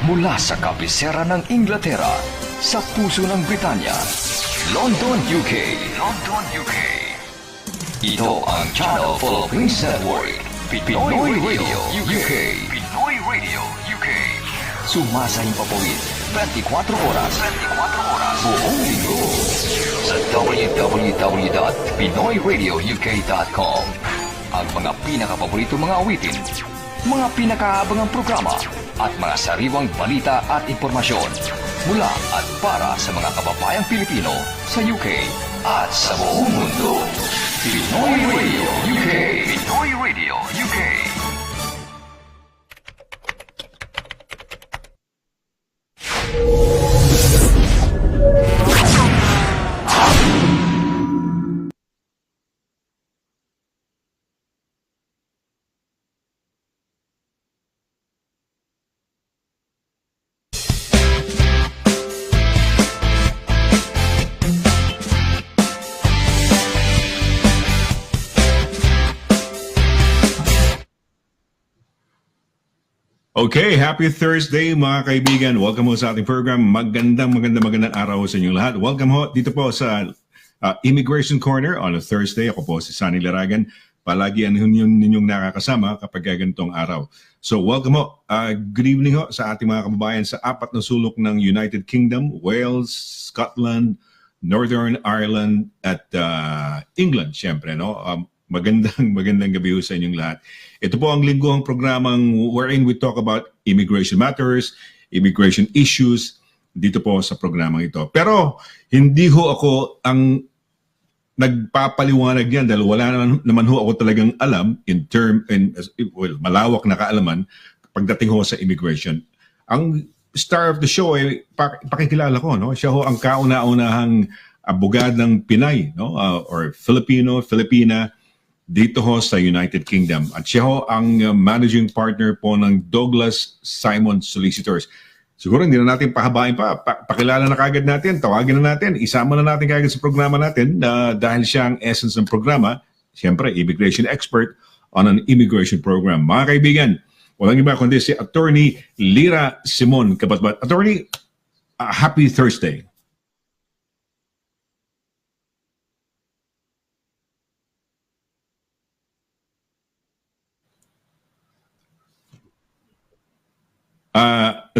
Mula sa kabisera ng Inglaterra, sa puso ng Britanya, London, UK. London, UK. Ito ang Channel Philippines Network, Pinoy Radio UK. Pinoy Radio UK. Sumasahing papawid, 24 oras. 24 oras. Buong linggo. Sa www.pinoyradiouk.com. Ang mga pinakapaborito mga awitin, mga pinakaabangang programa, at mga sariwang balita at impormasyon mula at para sa mga kababayang Pilipino sa UK at sa buong mundo. Pinoy Radio UK. Pinoy Radio UK. Okay, happy Thursday mga kaibigan. Welcome ho sa ating program. Magandang araw sa inyong lahat. Welcome ho dito po sa Immigration Corner on a Thursday. Ako po si SONNY LARAGAN. Palagi ang ninyong nakakasama kapag ganitong araw. So welcome ho. Good evening ho sa ating mga kababayan sa apat na sulok ng United Kingdom, Wales, Scotland, Northern Ireland at England, syempre, no? Magandang gabi ho sa inyong lahat. Ito po ang lingguhang programang wherein we talk about immigration matters, immigration issues, dito po sa programang ito. Pero hindi ho ako ang nagpapaliwanag yan dahil wala naman ho ako talagang alam malawak na kaalaman pagdating ho sa immigration. Ang star of the show ay pakikilala ko, no? Siya ho ang kauna-unahang abogadang Pinay, no? Or Filipina dito ho sa United Kingdom. At siya ho ang managing partner po ng Douglas Simon Solicitors. Siguro hindi na natin pahabain pa. Pakilala na kagad natin, tawagin na natin, isama na natin kagad sa programa natin dahil siya ang essence ng programa, siyempre, immigration expert on an immigration program. Mga kaibigan, walang iba kundi si Attorney LIRA Simon CABATBAT. Attorney, happy Thursday.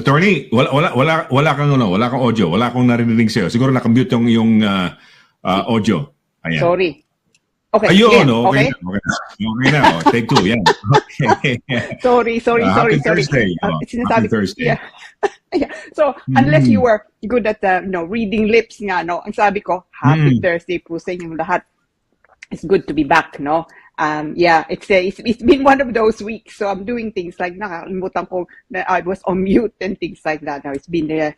Attorney, wala kang audio, wala kang narinig sa'yo. Siguro nakamute yung audio. Ayan. Sorry. Okay. Ayun, yeah, okay. Okay na. Take two, yan. Okay. Sorry. Happy Thursday. Happy Thursday. Yeah. Yeah. So, unless you were good at reading lips nga, no? Ang sabi ko, happy Thursday po sa inyong lahat. It's good to be back, no? Yeah, it's been one of those weeks. So I'm doing things like nakalimutan ko na I was on mute and things like that. Now it's been a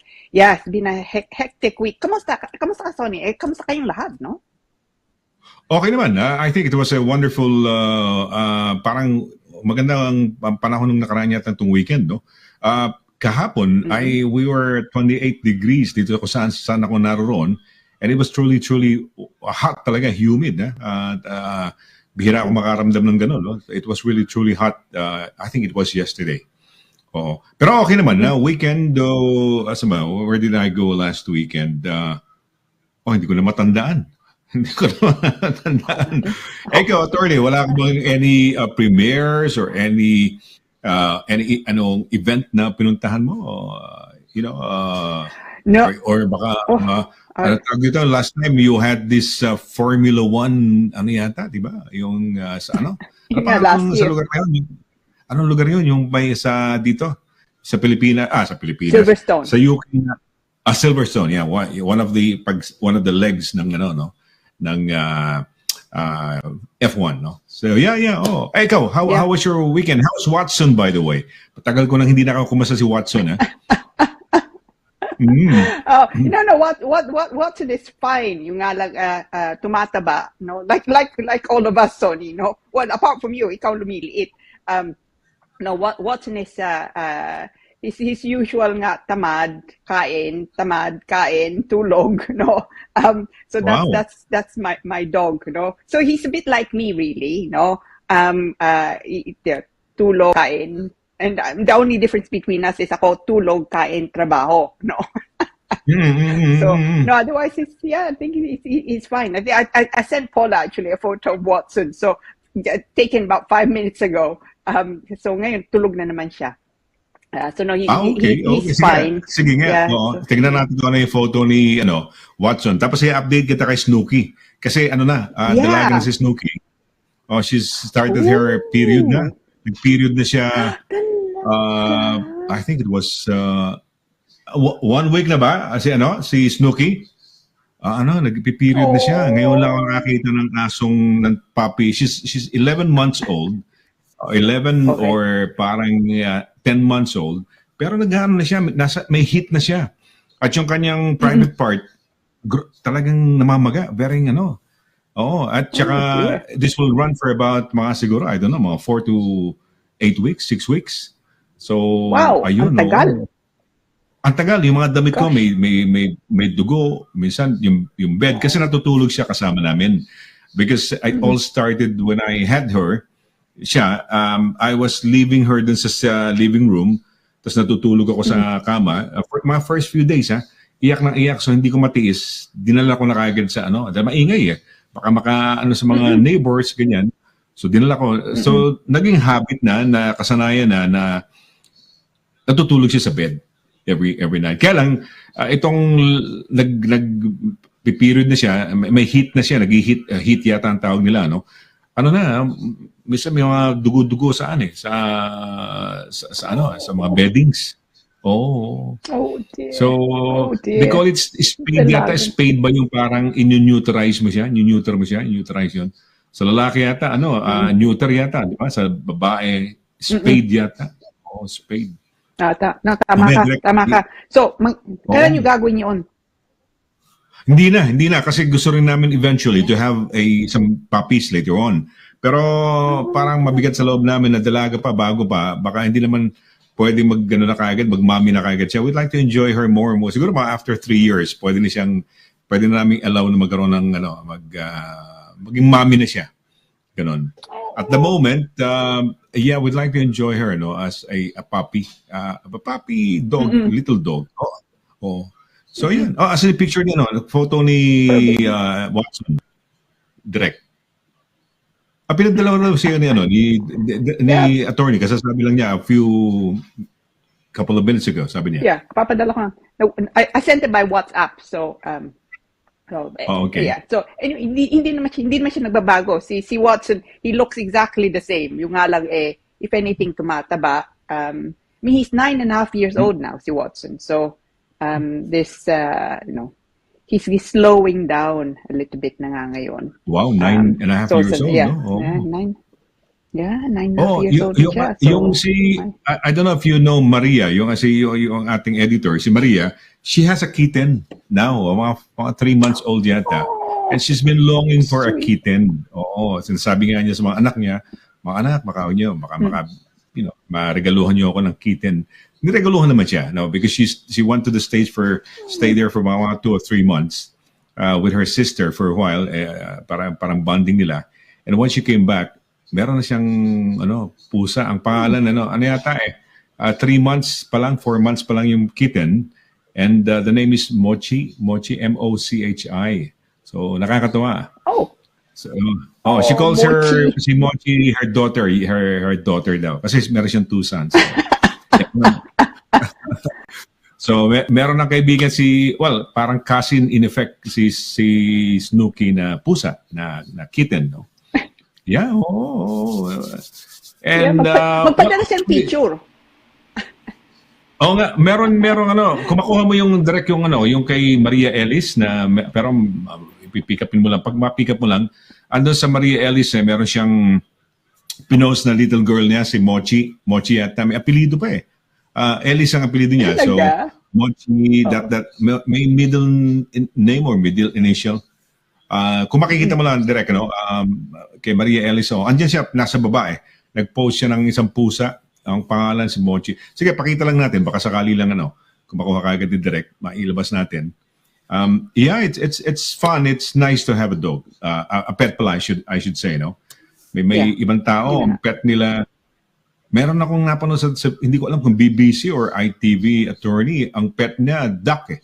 hectic week. Kamusta ka, Sonny? Kamusta kayong lahat, no? Okay naman. I think it was a wonderful, parang magandang panahon ng nakaraan yata itong weekend, no? Kahapon, we were 28 degrees dito kung saan ako naroon. And it was truly hot talaga, humid. Bihira ako makaramdam ng gano'n. No? It was really, truly hot. I think it was yesterday. Oo. Pero okay naman. Weekend, where did I go last weekend? Hindi ko na matandaan. Ikaw, Attorney, wala ka bang any premieres or any event na pinuntahan mo? No. Or baka... last time you had this Formula 1 yata, di ba? Yung sa ano? Last year. Sa lugar na yun? Anong lugar yun? Yung may dito? Sa Pilipinas. Sa Pilipinas. Silverstone. Sa UK. Silverstone, yeah. One of the legs ng ng F1, no? So yeah. Oh. Hey, ikaw, how was your weekend? How's Watson, by the way? Patagal ko nang hindi nakakumasa si Watson, Watson is fine. Yung nga lang tumataba, no? Like all of us, Sonny, no? Well, apart from you, ikaw lumiliit. Watson is his usual nga tamad, kain, tulog, no? So that's my dog, no? So he's a bit like me, really, no? Tulog, kain, And the only difference between us is ako tulog, kain, trabaho, no? So no, otherwise I think it's fine. I sent Paula actually a photo of Watson. So taken about 5 minutes ago. So ngayon tulog na naman siya. So no, okay. he's Sige, fine. sige nga. Yeah. Oo. Tignan natin kung ano yung photo ni Watson. Tapos i-update kita kay Snooki. Kasi dalaga na si Snooki. Oh, she's started her period na. Nag-period na siya. I think it was 1 week na ba? Si Snooki? Nag-period na siya. Ngayon lang ako nakakita ng puppy. She's 11 months old. 11 or parang 10 months old. Pero nag-ano na siya, may heat na siya. At yung kanyang private part, talagang namamaga. Very at saka this will run for about mga siguro, I don't know, mga 4 to 8 weeks, 6 weeks. So, ayun. Ang tagal. Ang tagal. Yung mga damit ko, may dugo. Minsan, yung bed, kasi natutulog siya kasama namin. Because it all started when I had her. I was leaving her dun sa living room, tapos natutulog ako sa kama. For mga first few days, iyak ng iyak, so hindi ko matiis. Dinala ko na kagad sa dahil maingay baka sa mga neighbors, ganyan. So dinala ko. So naging habit na kasanayan na natutulog siya sa bed every night. Kaya lang, itong nag-period na siya, may heat na siya, heat yata ang tawag nila, no? Minsan may mga dugo-dugo sa mga beddings. Oh dear. So, they call it spade yata. Spade ba yung parang in-neuterize mo siya? In-neuter mo siya? In-neuterize yun. Sa lalaki yata, neuter yata. Di ba? Sa babae, spade yata. Spade. Tama ka. So, kailan nyo gagawin yun? Hindi na. Kasi gusto rin namin eventually to have some puppies later on. Pero parang mabigat sa loob namin na dalaga pa, bago pa, baka hindi naman pwede magmami na kagad siya. We'd like to enjoy her more and more. Siguro mga after 3 years, pwede na namin allow na magkaroon ng, maging mami na siya. Ganon. At the moment, we'd like to enjoy her, as a puppy. A puppy dog, little dog. So yan. As in the picture niya, photo ni Watson. Direct. Pinadala ko na siya ni attorney kasi sabi lang niya couple of minutes ago, sabi niya. Yeah, papadala ko. I sent it by WhatsApp. So okay. Yeah. So anyway, hindi naman siya nagbabago. Si Watson, he looks exactly the same. Yung nga lang if anything tumataba. He's 9.5 years old now, si Watson. So he's slowing down a little bit na nga ngayon. Wow, 9.5 years old, no? 9.5 years old siya. Yung I don't know if you know Maria, yung ating editor, si Maria, she has a kitten now, mga 3 months old yata. And she's been longing for a kitten. Sinasabi nga niya sa mga anak niya, mga anak, maregaluhan niyo ako ng kitten. Niregaluhan naman siya, because she went to the States stay there for mga 2 or 3 months with her sister for a while, parang bonding nila. And when she came back, meron na siyang pusa. Ang pangalan, 3 months pa lang, 4 months pa lang yung kitten. And the name is Mochi, M-O-C-H-I. So, nakakatuwa. She calls her, si Mochi, her daughter daw. Kasi meron siyang 2 sons. So, meron ng kaibigan parang cousin in effect si Snooki na pusa, na kitten, no? Yeah, And magpadala siyang picture. Nga, meron kumakuha mo yung direct yung kay Maria Ellis pero pipick upin mo lang. Pag ma-pick up mo lang, andun sa Maria Ellis meron siyang pinost na little girl niya, si Mochi yata, may apelido pa Ellis ang apelido niya. So, Mochi, that may middle name or middle initial. Kung makikita mo lang direct, kay Maria Ellis, andyan siya, nasa baba Nag-post siya ng isang pusa, ang pangalan si Mochi. Sige, pakita lang natin, baka sakali lang kung makuha kagad direct, mailabas natin. It's fun, it's nice to have a dog. A pet pala, I should say, no? May ibang tao, ang pet nila, meron akong napanood hindi ko alam kung BBC or ITV attorney, ang pet niya, duck eh.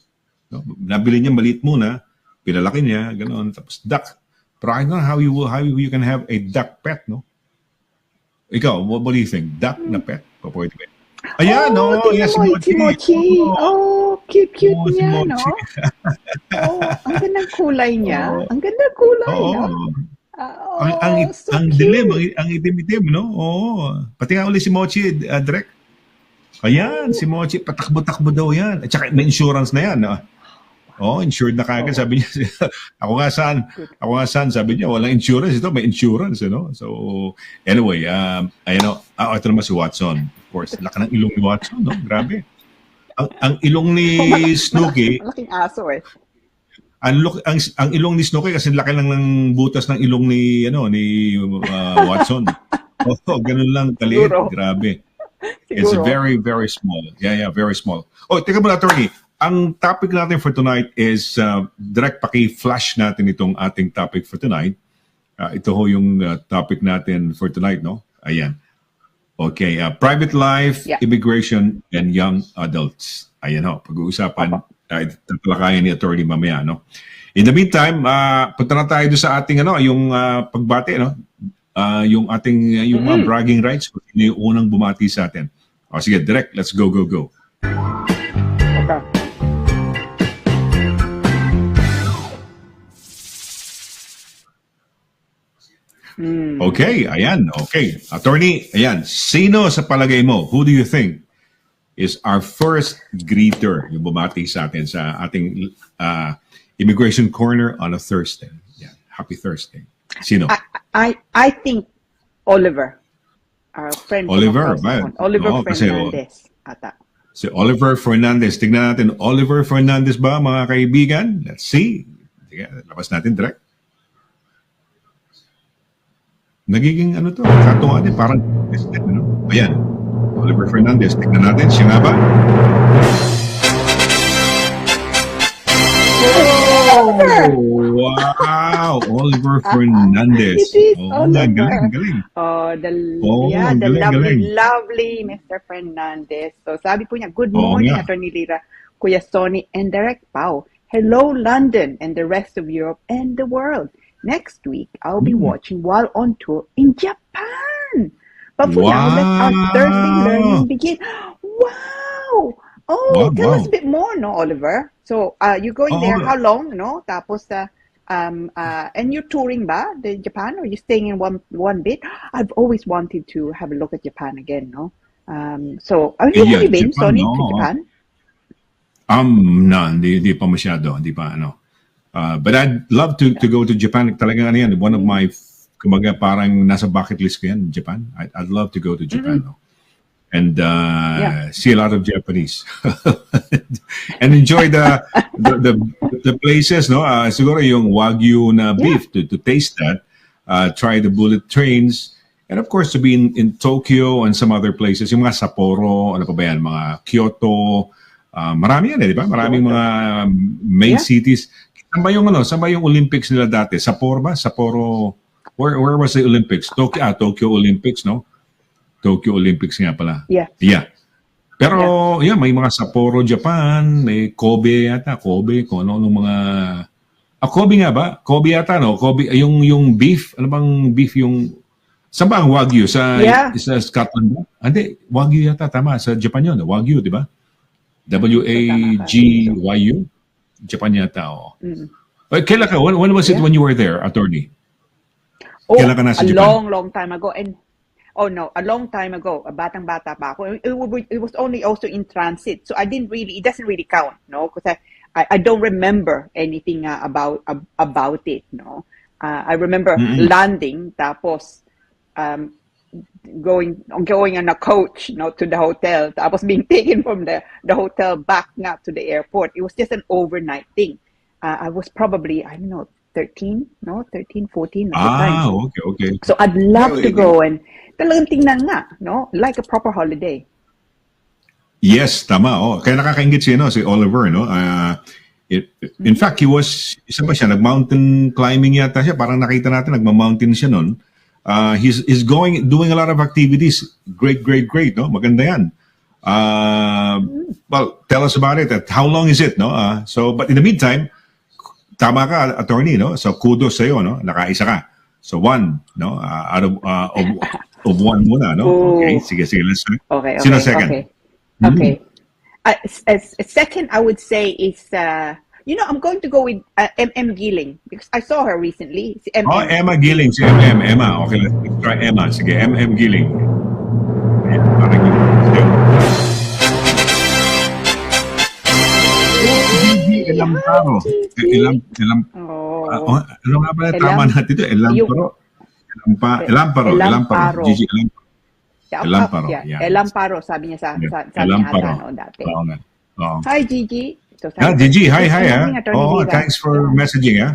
No? Nabili niya maliit muna, pinalaki niya, gano'n, tapos duck. Pero I don't know how you can have a duck pet, no? Ikaw, what do you think? Duck na pet? O pwede ba? Ayan, no? Tingnan Yes, mo, si Mochi. Cute si niya, no? Mochi. Ang gandang kulay niya. Ang gandang kulay, Oo. no? So Ang cute. dilim, ang itim-itim, no? Oo. Pati nga uli si Mochi, Direk. Ayan, si Mochi, patakbo-takbo daw yan. At saka may insurance na yan. Insured na kagad. Sabi niya, ako nga saan, sabi niya, walang insurance. Ito, may insurance, no? So, anyway, ito naman si Watson. Of course, laki ng ilong ni Watson, no? Grabe. Ang ilong ni Snooki, Malaking aso eh. ang ilong ni Snooki kasi laki lang ng butas ng ilong ni Watson. Ganun lang kaliit. Siguro. Grabe. It's Siguro. very, very small. Yeah, very small. Teka muna, attorney. Ang topic natin for tonight is direct paki-flash natin itong ating topic for tonight. Ito ho yung topic natin for tonight, no? Ayan. Okay, private life, immigration, and young adults. Ayan ho, pag-uusapan, tatalakayan ni attorney mamaya, no? In the meantime, punta na tayo sa ating, yung pagbati, no? Yung ating, yung mga bragging rights, kung sino yung unang bumati sa atin. Sige, direct, let's go. Okay. Okay, ayan. Okay. Attorney, ayan. Sino sa palagay mo, who do you think is our first greeter yung bumati sa atin sa ating Immigration Corner on a Thursday? Yeah. Happy Thursday. Sino? I think Oliver. Our friend Oliver, Oliver kasi, Fernandez. Ata. Si Oliver Fernandez. Tignan natin, Oliver Fernandez ba, mga kaibigan? Let's see. Sige, labas natin direct. Nagiging to, katuwa din, parang, ayan, Oliver Fernandez, tignan natin, siya nga ba? Wow! Oliver Fernandez. It is Oliver. Galing. Lovely Mr. Fernandez. So sabi po niya, good morning, Attorney Lira, Kuya Sonny, and Direct Pao. Hello, London, and the rest of Europe and the world. Next week, I'll be watching while on tour in Japan. But for now, let our Thursday learning begin. Wow! Tell us a bit more, no, Oliver? So, you're going there, how long, no? Tapos, and you're touring ba, the Japan, or you're staying in one bit? I've always wanted to have a look at Japan again, no? So, have you been, Japan, Sonny, to Japan? No, hindi pa masyado, hindi pa, but I'd love to go to Japan. Talagang yan, one of my, kumaga parang nasa bucket list ko yan, Japan. I'd love to go to Japan, and see a lot of Japanese, and enjoy the places, no? Siguro yung Wagyu na beef to taste that, try the bullet trains, and of course to be in Tokyo and some other places, yung mga Sapporo, ano pa ba yan, mga Kyoto, marami yan, di ba? Maraming mga main cities. Saan ba yung Olympics nila dati? Sapporo, where was the Olympics? Tokyo Olympics, no? Tokyo Olympics nga pala. Yeah. Pero, may mga Sapporo, Japan, may Kobe, kung ano mga... Kobe nga ba? Kobe yata, no? Kobe, yung beef, ano bang beef yung... Saan ba ang Wagyu? Sa Scotland ba? Hindi, Wagyu yata, tama. Sa Japan yun, Wagyu, di ba? W-A-G-Y-U? Japan yata, Kailan ka? When was it when you were there, attorney? Kailan ka nasa Japan? Long time ago. And a long time ago. Batang-bata pa ako. It was only also in transit. So it doesn't really count, no? Because I don't remember anything about it, no? I remember landing, tapos going on a coach, no, to the hotel. Tapos being taken from the hotel back to the airport. It was just an overnight thing. I was probably, 13, 14 at the time. Okay. So I'd love to go and talagang tingnan nga, no? Like a proper holiday. Yes, tama. Kaya nakakaingit si Oliver, no? In fact, he was, isa ba siya, nag-mountain climbing yata siya. Parang nakita natin, nagma-mountain siya nun. He's doing a lot of activities. Great, no? Maganda yan. Well, tell us about it. How long is it, no? But in the meantime, tama ka, attorney, no? So kudos sa'yo, no? Nakaisa ka. So one, no? Out of one muna, no? Okay, sige, let's start. Okay. Sino second? Okay. As second, I would say is, I'm going to go with MM Giling because I saw her recently. Si MM. Oh, Emma Giling, si Emma. Okay, let's try Emma. Sige, MM Giling. Ayan, parang yun. Elamparo. Ano nga pala tama natin ito? Elamparo. Gigi Elamparo. Elamparo, sabi niya sa Elamparo. dati. Oo. Hi, Gigi. So, Gigi, hi. Thanks for messaging, ha?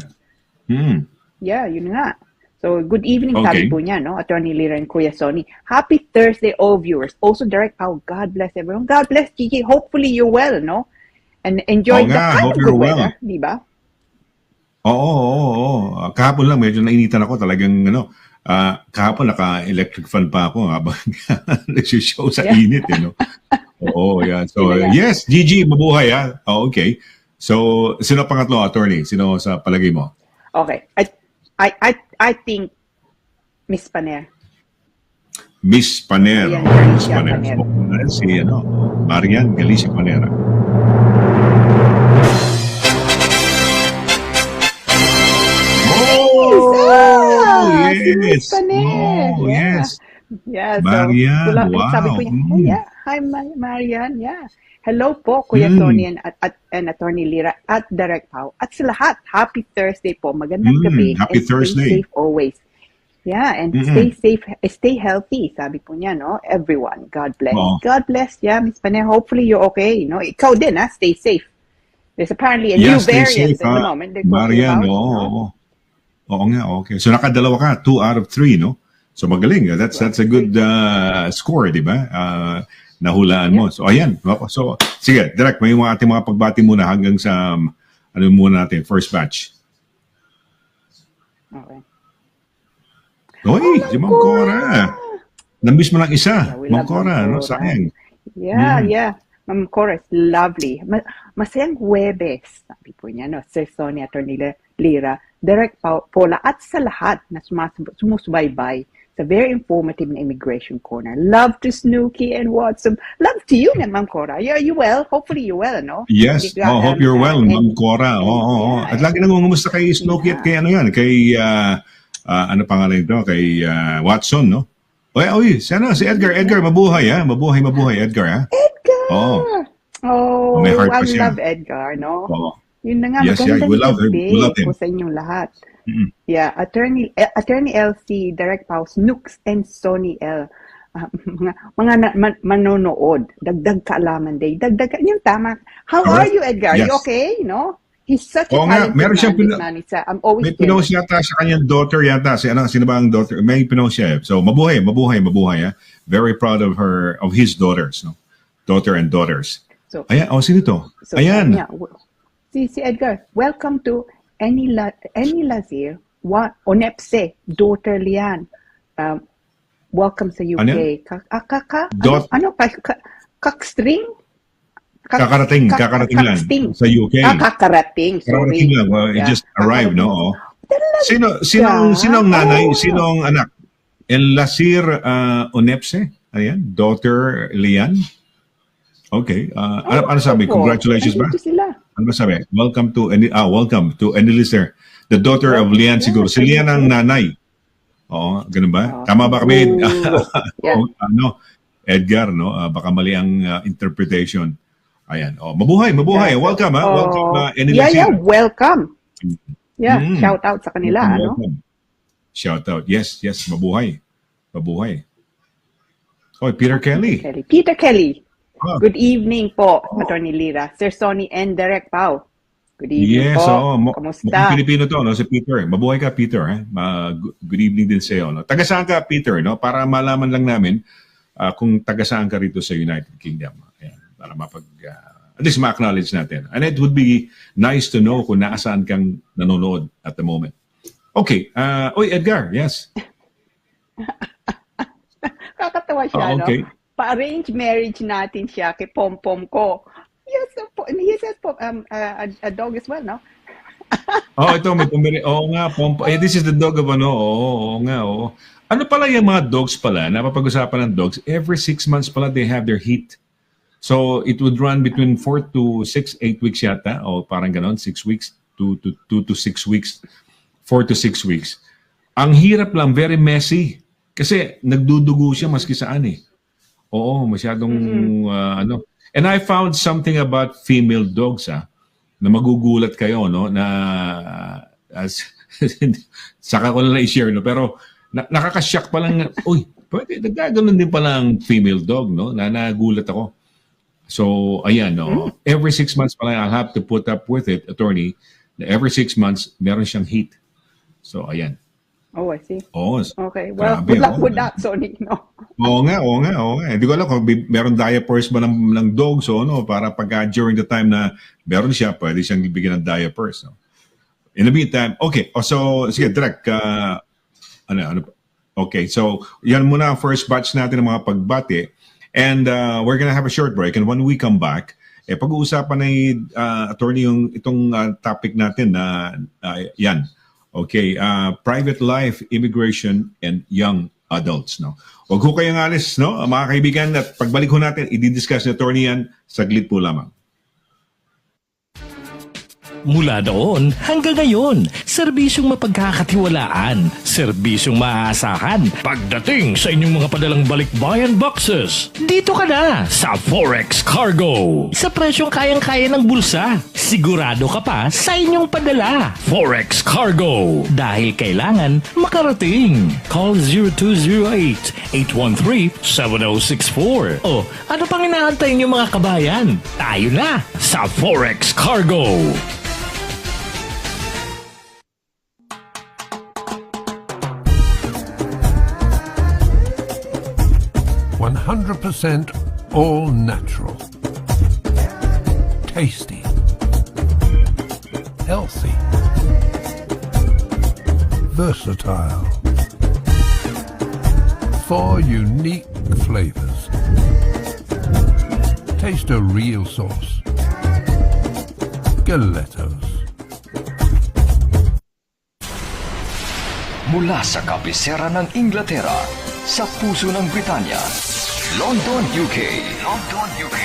Yeah, yun nga. So, good evening, Okay. sabi po niya, no? Attorney Lira and Kuya Sonny. Happy Thursday, all viewers. Also, direct power. God bless everyone. God bless, Gigi. Hopefully, you're well, no? And enjoy the kind of good weather, di ba? Oo. Kahapon lang, medyo nainitan ako. Talagang, kahapon naka-electric fan pa ako habang nagsishow sa init, no? Oo, yeah. So, yes, Gigi, mabuhay, ha? Oh, okay. So, sino pangatlo, attorney? Sino sa palagay mo? Okay. I think Miss Paner. Miss Paner. Ayan, Miss Galicia Paner. Paner. Si, Marian Galicia Panera. Yes. Oh, yes. Yeah, Marian, wow. Sabi ko niya, hi Marian, yeah. Hello po, Kuya Tony and Attorney Lira at Direct Pau. At sa lahat, happy Thursday po. Magandang gabi. Happy Thursday. Stay safe always. Yeah, and stay safe, stay healthy, sabi po niya, no? Everyone, God bless. Oh. God bless, yeah, Miss Panay. Hopefully you're okay, no? Ikaw din, stay safe. There's apparently a new variant at the moment. Marian, Oo nga, okay. So nakadalawa ka, 2 out of 3, no? So magaling. That's a good score, di ba? Nahulaan mo. So ayan. So sige, direct, may ating mga pagbati muna hanggang sa muna natin, first batch. Okay. Oy, si Ma'am Cora. Namiss mo lang isa. Ma'am Cora, no? Sayang. Yeah. Ma'am Cora, lovely. Masayang Huwebes, sabi po niya, no? Sir Sonny, Attorney Lira, Direct Paula, at sa lahat na sumusubaybay sa very informative na Immigration Corner. Love to Snooki and Watson. Love to you, Ma'am Cora. Are you well? Hopefully you're well, no? Yes. Hope you're well, Ma'am Cora. Oo. At lagi nangungumusta kay Snooki at kay kay ano pangalan ito? Kay Watson, no? Oy, sana si Edgar. Edgar, mabuhay, ha? Mabuhay, Edgar, ha? Edgar! Oh, may heart pa I siya. love Edgar, no? Oo. Yun na nga, Yes, magandang we love him. po sa inyong lahat. Yeah, Attorney LC, Direct Pause, Nooks and Sonny L. Mga manonood, dagdag kaalaman day, yung tama. How are you, Edgar? Yes. You okay? No? He's such a nga, talented meron siyang man. I'm always may pinost yata sa kanyang daughter yata. Sino ba ang daughter? May pinost siya. So mabuhay. Ha? Very proud of his daughters, no? Daughter and daughters. So, ayan, sino to? So, ayan. Yeah. Si Edgar, welcome to Any Lazir, Onepse, daughter Lian. Welcome sa UK. Kakstring? Kakarating lang sa UK. Kakarating, sorry. Kakarating lang. It just arrived, no? Sinong nanay? Sinong anak? El Lazir Onepse? Ayan, daughter Lian. Okay. Ano sabi? Congratulations ba? Ano ba sabi? Welcome to any listener. The daughter of Lian siguro. Si Lian ang nanay. Oo, ganun ba? Tama ba kami? Edgar, no? Baka mali ang interpretation. Ayan. Mabuhay. Yeah. Welcome, ha? Welcome, any listener. Yeah, welcome. Yeah, shout out sa kanila, welcome. Shout out. Yes, mabuhay. Oh, Peter Kelly. Peter Kelly. Good evening po, Attorney Lira. Sir Sonny and Direct Pau. Good evening po. Kamusta? Mukhang Pilipino to, no? Si Peter. Mabuhay ka, Peter. Good evening din sa iyo. No? Taga saan ka, Peter? No? Para malaman lang namin kung taga saan ka rito sa United Kingdom. Ayan, para at least ma-acknowledge natin. And it would be nice to know kung nasaan kang nanonood at the moment. Okay. Edgar, yes. Kakatawa siya, no? Okay. Pa-arrange marriage natin siya kay Pom-Pom ko. Yes, he says a dog as well, no? Oh, ito may pumili. Oo nga, Pompo. Eh, this is the dog of ano. Oo nga, oo. Ano pala yung mga dogs pala, napapag-usapan ng dogs, every 6 months pala they have their heat. So, it would run between 4 to 6, 8 weeks yata, o parang ganon, 6 weeks, 2 to 6 weeks, 4 to 6 weeks. Ang hirap lang, very messy. Kasi nagdudugo siya maski saan eh. Oo, masyadong ano. And I found something about female dogs na magugulat kayo no na as saka ko na i-share no pero nakaka-shock pa lang uy, pwede nagaganon din pala ang female dog no na nagulat ako. So ayan no, every 6 months pala I'll have to put up with it, attorney. Every 6 months meron siyang heat. So ayan. Oh, I see. Oo. Okay, well, Grabe, good luck oo. with that, Sonny, no? Oo nga. Hindi ko alam kung meron diapers ba ng dog, so no, para pagka during the time na meron siya, pwede siyang bigyan ng diapers. No? In the meantime, okay. So, sige, direct. Ano? Okay, so yan muna ang first batch natin ng mga pagbati. And we're gonna have a short break. And when we come back, pag-uusapan ni attorney yung itong topic natin na yan. Okay, private life, immigration, and young adults. No? Huwag ho kayong alis, no? Mga kaibigan, at pagbalik ho natin, i-discuss ni attorney yan, saglit po lamang. Mula noon hanggang ngayon, serbisyong mapagkakatiwalaan, serbisyong maaasahan pagdating sa inyong mga padalang balikbayan boxes. Dito ka na sa Forex Cargo. Sa presyong kayang-kaya ng bulsa, sigurado ka pa sa inyong padala. Forex Cargo. Dahil kailangan makarating. Call 0208-813-7064. O ano pang inaantay niyo mga kabayan? Tayo na sa Forex Cargo. 100% all natural. Tasty. Healthy. Versatile. 4 unique flavors. Taste a real sauce. Galettos. Mula sa kabisera ng Inglaterra, sa puso ng Britanya, London, UK. London, UK.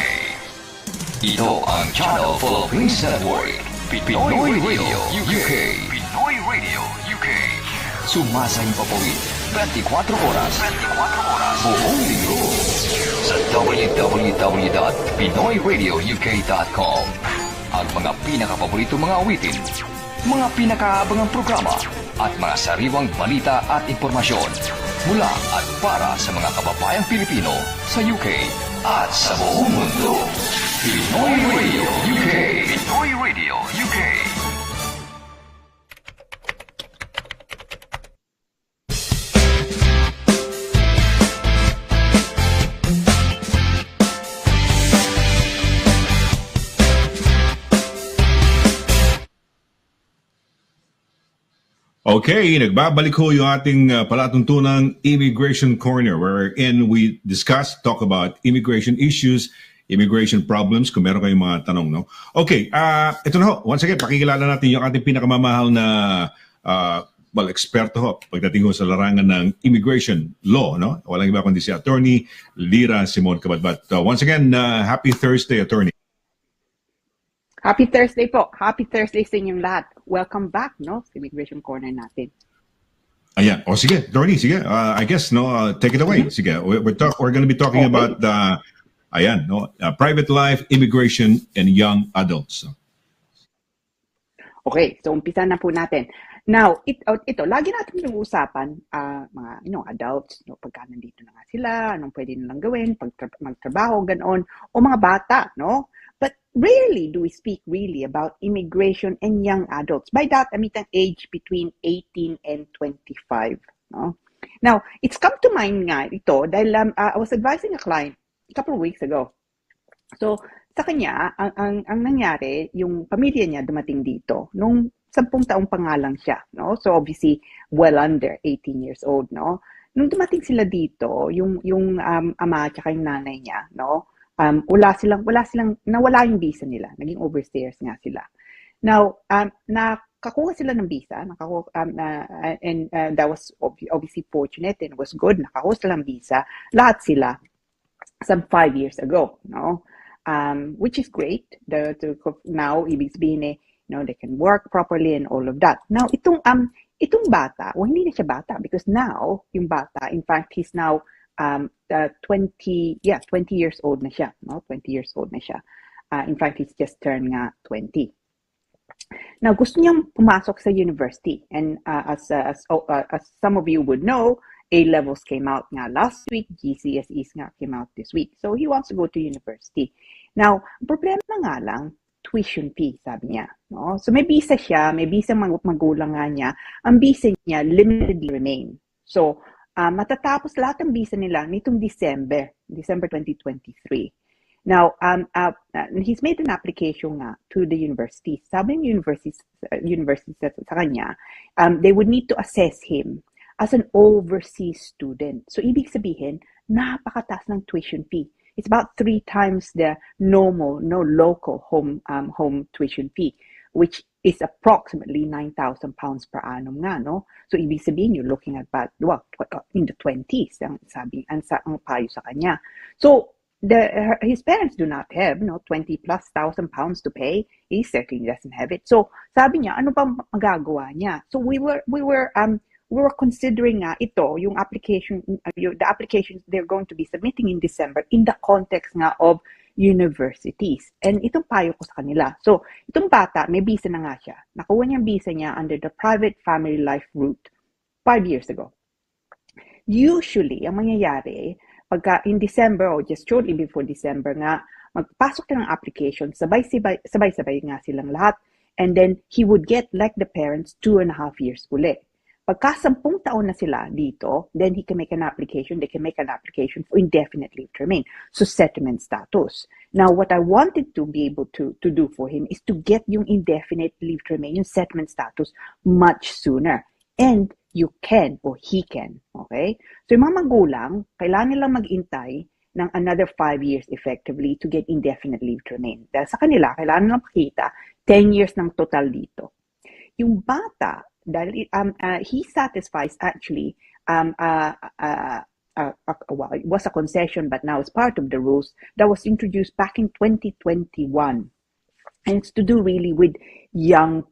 Ito ang Channel Philippines Network, Pinoy Radio UK. Pinoy Radio UK. Sumasayang papawid, 24 oras. 24 oras. Buong linggo. Sa www.pinoyradiouk.com. Ang mga pinakapaborito mga awitin, mga pinakaabangang programa, at mga sariwang balita at impormasyon mula at para sa mga kababayang Pilipino sa UK at sa buong mundo. Pinoy Radio UK. Pinoy Radio UK. Okay, nagbabalik ho yung ating palatuntunang Immigration Corner wherein we talk about immigration issues, immigration problems, kung meron kayong mga tanong, no? Okay, ito na ho. Once again, pakikilala natin yung ating pinakamamahal na eksperto ho pagdating ho sa larangan ng immigration law, no? Walang iba kundi si Attorney LIRA Simon CABATBAT. Once again, happy Thursday, Attorney. Happy Thursday po. Happy Thursday sa inyong lahat. Welcome back, no? Sa Immigration Corner natin. Ayan. O sige, Attorney, sige. I guess, no, take it away. Sige, we're going to be talking about, private life, immigration, and young adults. Okay, so umpisa na po natin. Now, ito lagi natin yung usapan, mga adults, no, pagka nandito na nga sila, anong pwede nilang gawin, magtrabaho, ganoon, o mga bata, no? But rarely do we speak really about immigration and young adults. By that, I mean an age between 18 and 25. No? Now, it's come to mind nga ito dahil I was advising a client a couple of weeks ago. So, sa kanya, ang nangyari, yung pamilya niya dumating dito nung 10 taong pa nga lang siya. No? So, obviously, well under 18 years old. No? nung dumating sila dito, yung ama at yung nanay niya, no? Nawala yung visa nila. Naging overstayers nga sila. Now, nakakuha sila ng visa, and that was obviously fortunate and was good. Nakakuha sila ng visa. Lahat sila some 5 years ago, no? Which is great. Now, ibig sabihin they can work properly and all of that. Now, itong bata, hindi na siya bata because now, yung bata, in fact, he's now 20 years old na siya, no? 20 years old na siya. In fact, he's just turned nga 20. Now, gusto niyang pumasok sa university. And as some of you would know, A-levels came out nga last week, GCSEs nga came out this week. So, he wants to go to university. Now, problema nga lang, tuition fee, sabi niya. No? So, may visa siya, may visa magulang nga niya. Ang visa niya, limitedly remain. So, matatapos lahat ng visa nila nitong December 2023. Now, he's made an application nga to the university. Sabi ng university sa kanya, they would need to assess him as an overseas student. So, ibig sabihin, napakataas ng tuition fee. It's about 3 times the normal, local home tuition fee, which is approximately 9,000 pounds per annum nga, no? So, ibig sabihin, you're looking at about, in the 20s, ang payo sa kanya. So, his parents do not have 20 plus thousand pounds to pay. He certainly doesn't have it. So, sabi niya, ano ba magagawa niya? So, we were considering ito, yung application, the applications they're going to be submitting in December in the context nga of universities. And itong payo ko sa kanila. So, itong bata, may visa na nga siya. Nakuha niya ang visa niya under the private family life route 5 years ago. Usually, ang mangyayari, pagka in December or just shortly before December nga, magpasok ka ng application, sabay-sabay nga silang lahat, and then he would get, like the parents, 2.5 years uli. Pagka 10 taon na sila dito, then they can make an application for indefinite leave to remain. So settlement status. Now, what I wanted to be able to do for him is to get yung indefinite leave to remain, yung settlement status, much sooner. And you can or he can. Okay? So yung mga magulang, kailangan nilang mag-intay ng another 5 years effectively to get indefinite leave to remain. Dahil sa kanila, kailangan nilang pakita 10 years ng total dito. Yung bata, dahil he satisfies actually, well, it was a concession, but now it's part of the rules that was introduced back in 2021. And it's to do really with young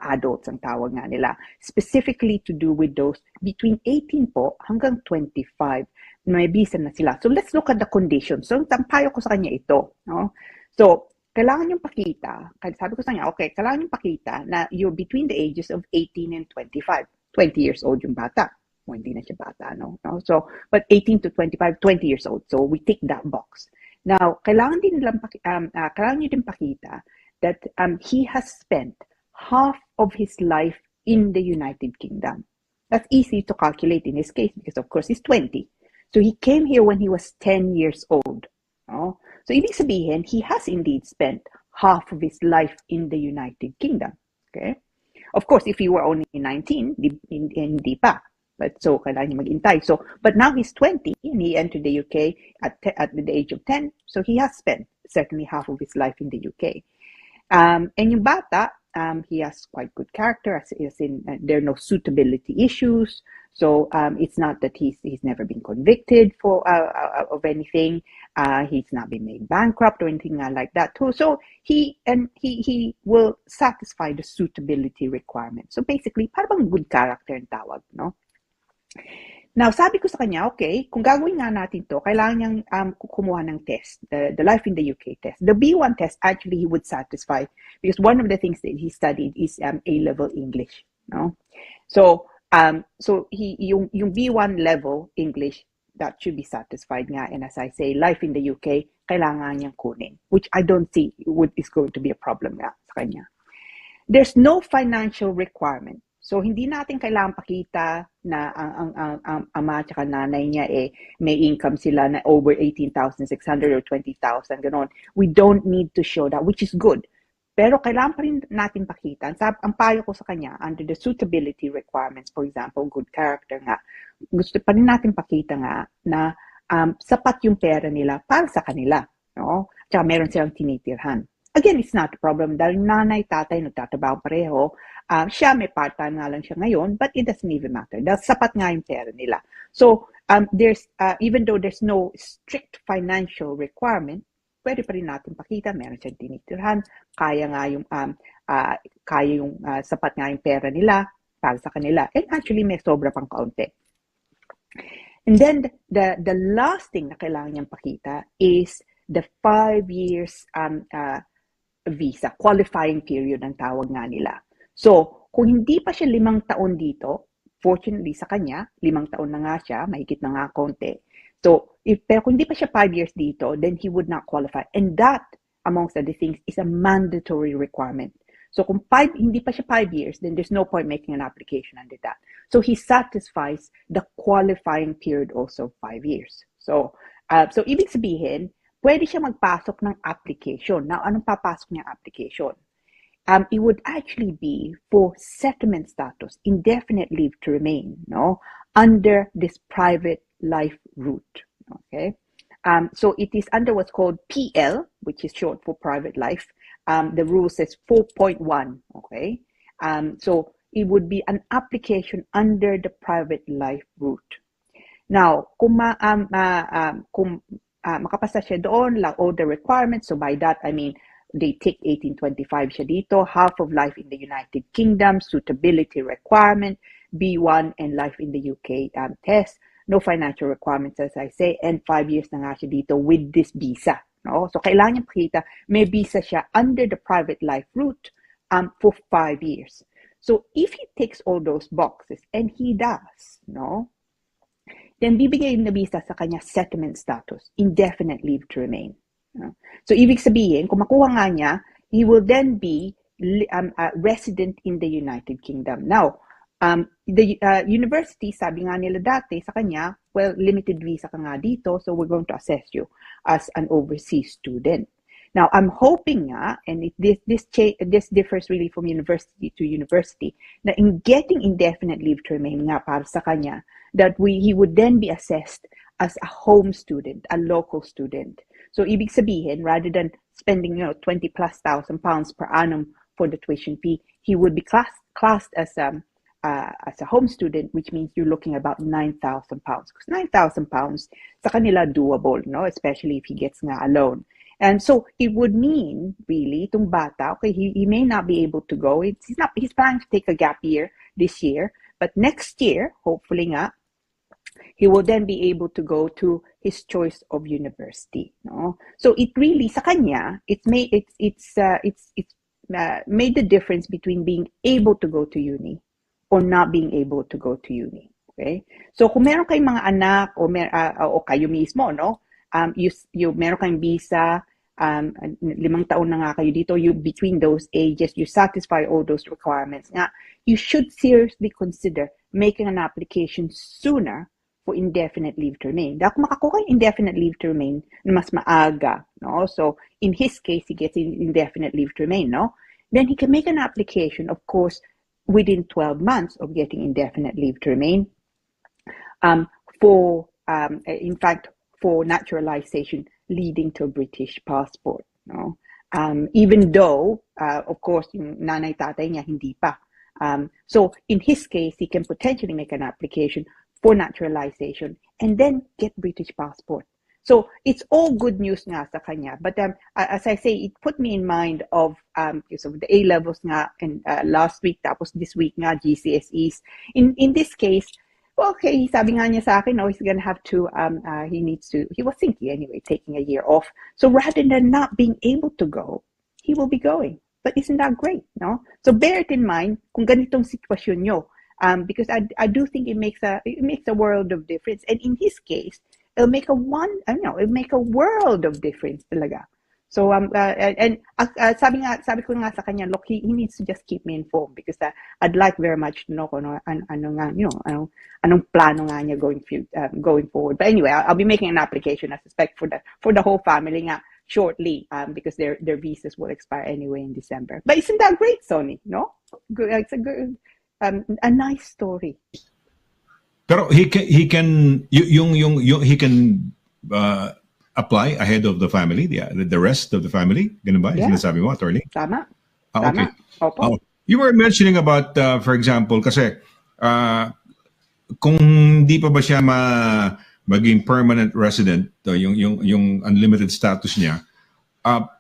adults, ang tawag nga nila. Specifically to do with those between 18 po hanggang 25. May visa na sila. So let's look at the conditions. So tampayo ko sa kanya ito. No? So, kailangan yung pakita, sabi ko sa kanya, okay, kailangan yung pakita na you're between the ages of 18 and 25. 20 years old yung bata. O, hindi na siya bata, no? So, but 18 to 25, 20 years old. So, we tick that box. Now, kailangan nyo din pakita that he has spent half of his life in the United Kingdom. That's easy to calculate in his case because, of course, he's 20. So, he came here when he was 10 years old. No? So, ibig sabihin, he has indeed spent half of his life in the United Kingdom. Okay? Of course, if he were only 19, hindi pa. But so, kailangan niya mag-intay. So, but now he's 20 and he entered the UK at the age of 10. So, he has spent certainly half of his life in the UK. And yung bata, he has quite good character, as in there are no suitability issues. So it's not that he's never been convicted for of anything. He's not been made bankrupt or anything like that too. So he will satisfy the suitability requirement. So basically, parang good character ang tawag, no? Now, sabi ko sa kanya, okay, kung gagawin nga natin to, kailangan niyang kumuha ng test, the Life in the UK test. The B1 test, actually, he would satisfy because one of the things that he studied is A-level English. No? So yung B1 level English, that should be satisfied nga. And as I say, Life in the UK, kailangan niyang kunin, which I don't see is going to be a problem nga sa kanya. There's no financial requirement. So, hindi natin kailangan pakita na ang ama at nanay niya may income sila na over 18,600 or 20,000, ganon. We don't need to show that, which is good. Pero kailangan pa rin natin pakita. Ang payo ko sa kanya, under the suitability requirements, for example, good character nga, gusto pa rin natin pakita nga na sapat yung pera nila para sa kanila, no? Tsaka meron silang tinitirhan. Again, it's not a problem dahil nanay, tatay, nagtatrabaho pareho. Siya may part-time nga lang siya ngayon, but it doesn't even matter. Dahil sapat nga yung pera nila. So, there's even though there's no strict financial requirement, pwede pa rin natin pakita, meron siyang tinitirhan, kaya yung sapat nga yung pera nila para sa kanila. And actually, may sobra pang kaunti. And then, the last thing na kailangan niyang pakita is the 5 years visa, qualifying period ang tawag nga nila. So, kung hindi pa siya 5 taon dito, fortunately sa kanya, 5 taon na nga siya, mahigit na nga konti. So, pero kung hindi pa siya 5 years dito, then he would not qualify. And that, amongst other things, is a mandatory requirement. So, kung hindi pa siya 5 years, then there's no point making an application under that. So, he satisfies the qualifying period also 5 years. So ibig sabihin, pwede siya magpasok ng application. Now, anong papasok niyang application? It would actually be for settlement status, indefinite leave to remain, no, under this private life route. Okay, so it is under what's called PL, which is short for private life. The rule says 4.1. Okay, so it would be an application under the private life route. Now, kung makapasa siya doon, like all the requirements. So by that, I mean, they take 1825 siya dito, half of life in the United Kingdom, suitability requirement, B1 and life in the UK test, no financial requirements as I say, and 5 years na nga siya dito with this visa. No? So kailangan niya pakita, may visa siya under the private life route for 5 years. So if he ticks all those boxes, and he does, no, then bibigay na visa sa kanya settlement status, indefinite leave to remain. So, ibig sabihin, kung makuha nga niya, he will then be a resident in the United Kingdom. Now, the university, sabi nga nila dati sa kanya, well, limited visa ka nga dito, so we're going to assess you as an overseas student. Now, I'm hoping nga, and this differs really from university to university, na in getting indefinite leave to remain nga para sa kanya, that he would then be assessed as a home student, a local student. So, ibig sabihin, rather than spending, 20+ thousand pounds per annum for the tuition fee, he would be classed as a home student, which means you're looking about 9,000 pounds. Because 9,000 pounds, sa kanila doable, no? Especially if he gets nga a loan. And so it would mean, really, itong bata, okay, he may not be able to go. He's planning to take a gap year this year, but next year, hopefully nga, he will then be able to go to his choice of university. No, so it really sa kanya it's made the difference between being able to go to uni or not being able to go to uni. Okay, so kung meron kayong mga anak o kayo mismo, no, meron kayong visa, 5 taon na nga kayo dito, between those ages, you satisfy all those requirements. Nga, you should seriously consider making an application sooner for indefinite leave to remain. Dahil kung makakuha yung indefinite leave to remain na mas maaga, no? So, in his case, he gets indefinite leave to remain, no? Then he can make an application, of course, within 12 months of getting indefinite leave to remain, in fact, for naturalization leading to a British passport, no? Even though, of course, yung nanay tatay niya hindi pa. So, in his case, he can potentially make an application for naturalization and then get British passport. So it's all good news nga sa kanya. But as I say, it put me in mind of the A-levels nga and last week, tapos this week nga GCSEs. In this case, okay, sabi nga niya sa akin, he's gonna have to, he was thinking anyway, taking a year off. So rather than not being able to go, he will be going. But isn't that great, no? So bear it in mind kung ganitong sitwasyon nyo. Because I do think it makes a world of difference, and in his case, it'll make a world of difference talaga. So sabi ko nga sa kanya, look, he needs to just keep me informed because I'd like very much to know anong plano nga niya going forward. But anyway, I'll be making an application, I suspect, for the whole family nga shortly, because their visas will expire anyway in December. But isn't that great, Sonny? No, it's a good. A nice story. Pero he can apply ahead of the family, the rest of the family. Ganun ba? Yeah. Yung sinasabi mo, attorney? Tama. Okay. Tama. Opo. You were mentioning about, for example, kasi kung hindi pa ba siya maging permanent resident, yung unlimited status niya,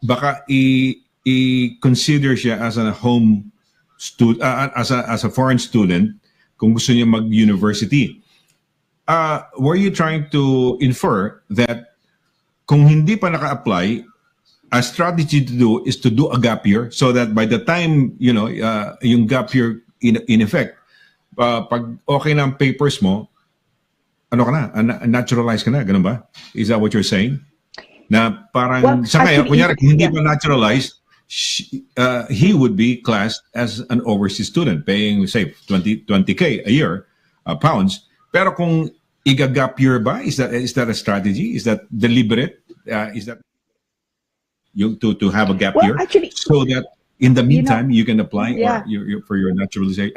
baka i-consider siya as a home student, as a foreign student, kung gusto niya mag-university. Were you trying to infer that kung hindi pa naka-apply, a strategy to do is to do a gap year so that by the time, yung gap year in effect, pag okay na ang papers mo, ano ka na, naturalize ka na, ganun ba? Is that what you're saying? Na parang, sa ngayon, kunyari, kung hindi pa naturalized, he would be classed as an overseas student, paying, say, 20K a year, pounds. Pero kung iga-gap year ba, is that a strategy? Is that deliberate? Is that to have a gap year, actually, so that in the meantime you can apply for your naturalization,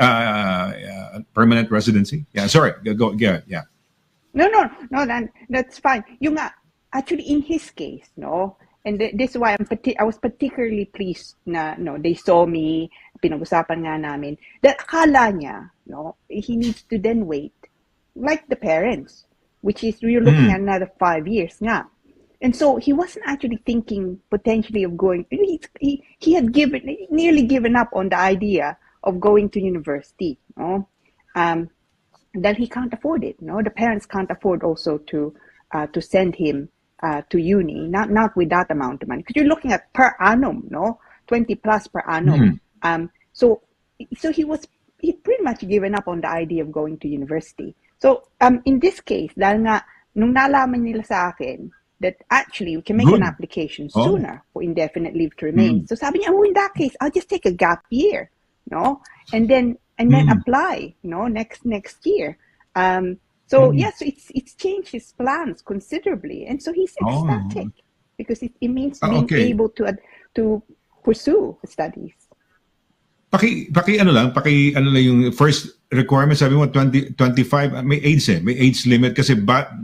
permanent residency? Yeah, sorry, go. Yeah. No, that's fine. Yung actually in his case, no, and this is why I was particularly pleased na they saw me, pinag-usapan nga namin, that akala niya, he needs to then wait like the parents, which is we're looking at another 5 years nga. And so he wasn't actually thinking potentially of going. He had nearly given up on the idea of going to university. That he can't afford it. The parents can't afford also to send him to uni. Not with that amount of money, because you're looking at per annum, 20 plus per annum. So he pretty much given up on the idea of going to university. So in this case, dahil nga nung nalaman nila sa akin that actually we can make an application sooner for indefinite leave to remain. So sabi niya, in that case, I'll just take a gap year, and then apply, next year. So it's changed his plans considerably, and so he's ecstatic because it means being able to pursue studies. Paki ano lang yung first requirement, sabi mo 25, may age limit kasi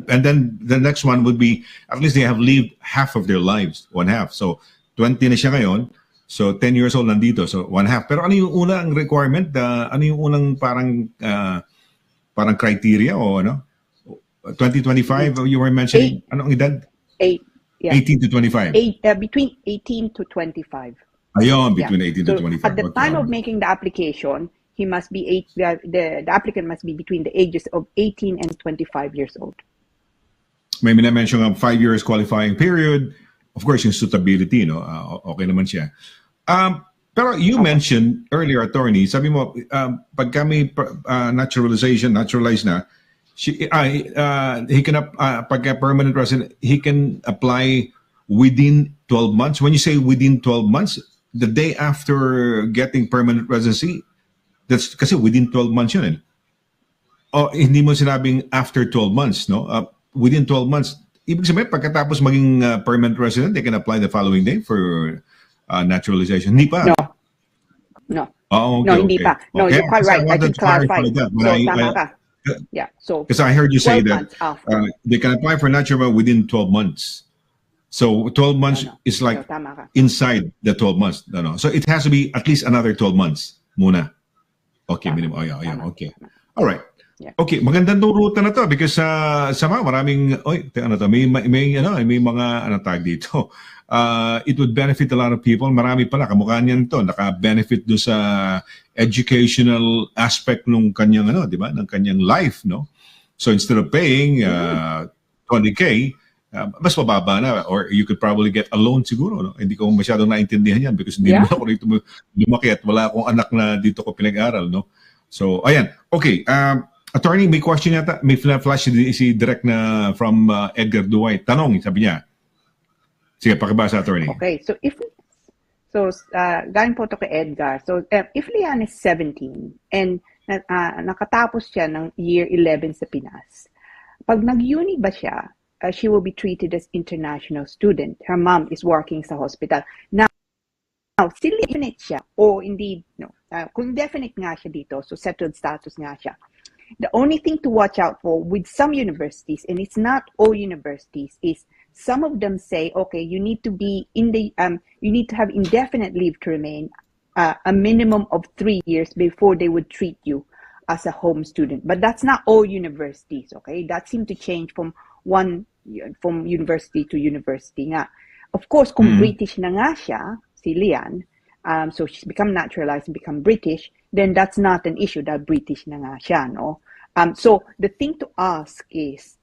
and then the next one would be at least they have lived half of their lives, one half. So 20 na siya ngayon, so 10 years old nandito, so one half. Pero ano yung unang requirement? Ano yung unang parang criteria o ano? 2025 you were mentioning, anong edad? 18 to 25. Between 18 to 25. Ayun, between 18 to 25. At the time of making the application, he must be the applicant must be between the ages of 18 and 25 years old. May minamention ng 5 years qualifying period. Of course, yung suitability, okay naman siya. Pero you mentioned earlier, attorney, sabi mo, pag kami naturalized na, he can, pagka permanent resident, he can apply within 12 months. When you say within 12 months, the day after getting permanent residency, that's kasi within 12 months yun. Hindi mo sinabing after 12 months, no? Within 12 months, ibig sabihin, pagkatapos maging permanent resident, they can apply the following day for naturalization. Hindi pa? No. Oh, okay, no, hindi pa. No, you're quite right. I can clarify. Tama ka. Yeah, so because I heard you say that they can apply for naturalization within 12 months. So 12 months is like inside the 12 months. No. So it has to be at least another 12 months muna. Okay, minimum. Okay. All right. Yeah. Okay, magandang ruta na to because maraming may mga tag dito. It would benefit a lot of people. Marami pala kamukha niyan to, naka-benefit do sa educational aspect ng kanyang di ba? Ng kanyang life, no? So instead of paying 20K, mas mababa na, or you could probably get a loan siguro, no? Hindi ko masyadong naintindihan yan because hindi naman ako rito lumaki at wala akong anak na dito ko pinag-aral, no? So, ayan. Okay. Attorney, may question yata. May flash si direct na from Edgar Dwight. Tanong, sabi niya. Sige, pakibasa, attorney. Okay. So galing po to kay Edgar. So, if Lian is 17 and nakatapos siya ng year 11 sa Pinas, pag nag-uni ba siya, she will be treated as international student. Her mom is working sa hospital. Now still definite siya, o indeed, kung definite nga siya dito, so settled status nga siya, The only thing to watch out for with some universities, and it's not all universities, is some of them say, okay, you need to be you need to have indefinite leave to remain, a minimum of 3 years before they would treat you as a home student. But that's not all universities, okay? That seemed to change from university to university nga. Of course, kung British na nga siya, si Lian, so she's become naturalized and become British, then that's not an issue that British na nga siya, no? So the thing to ask is,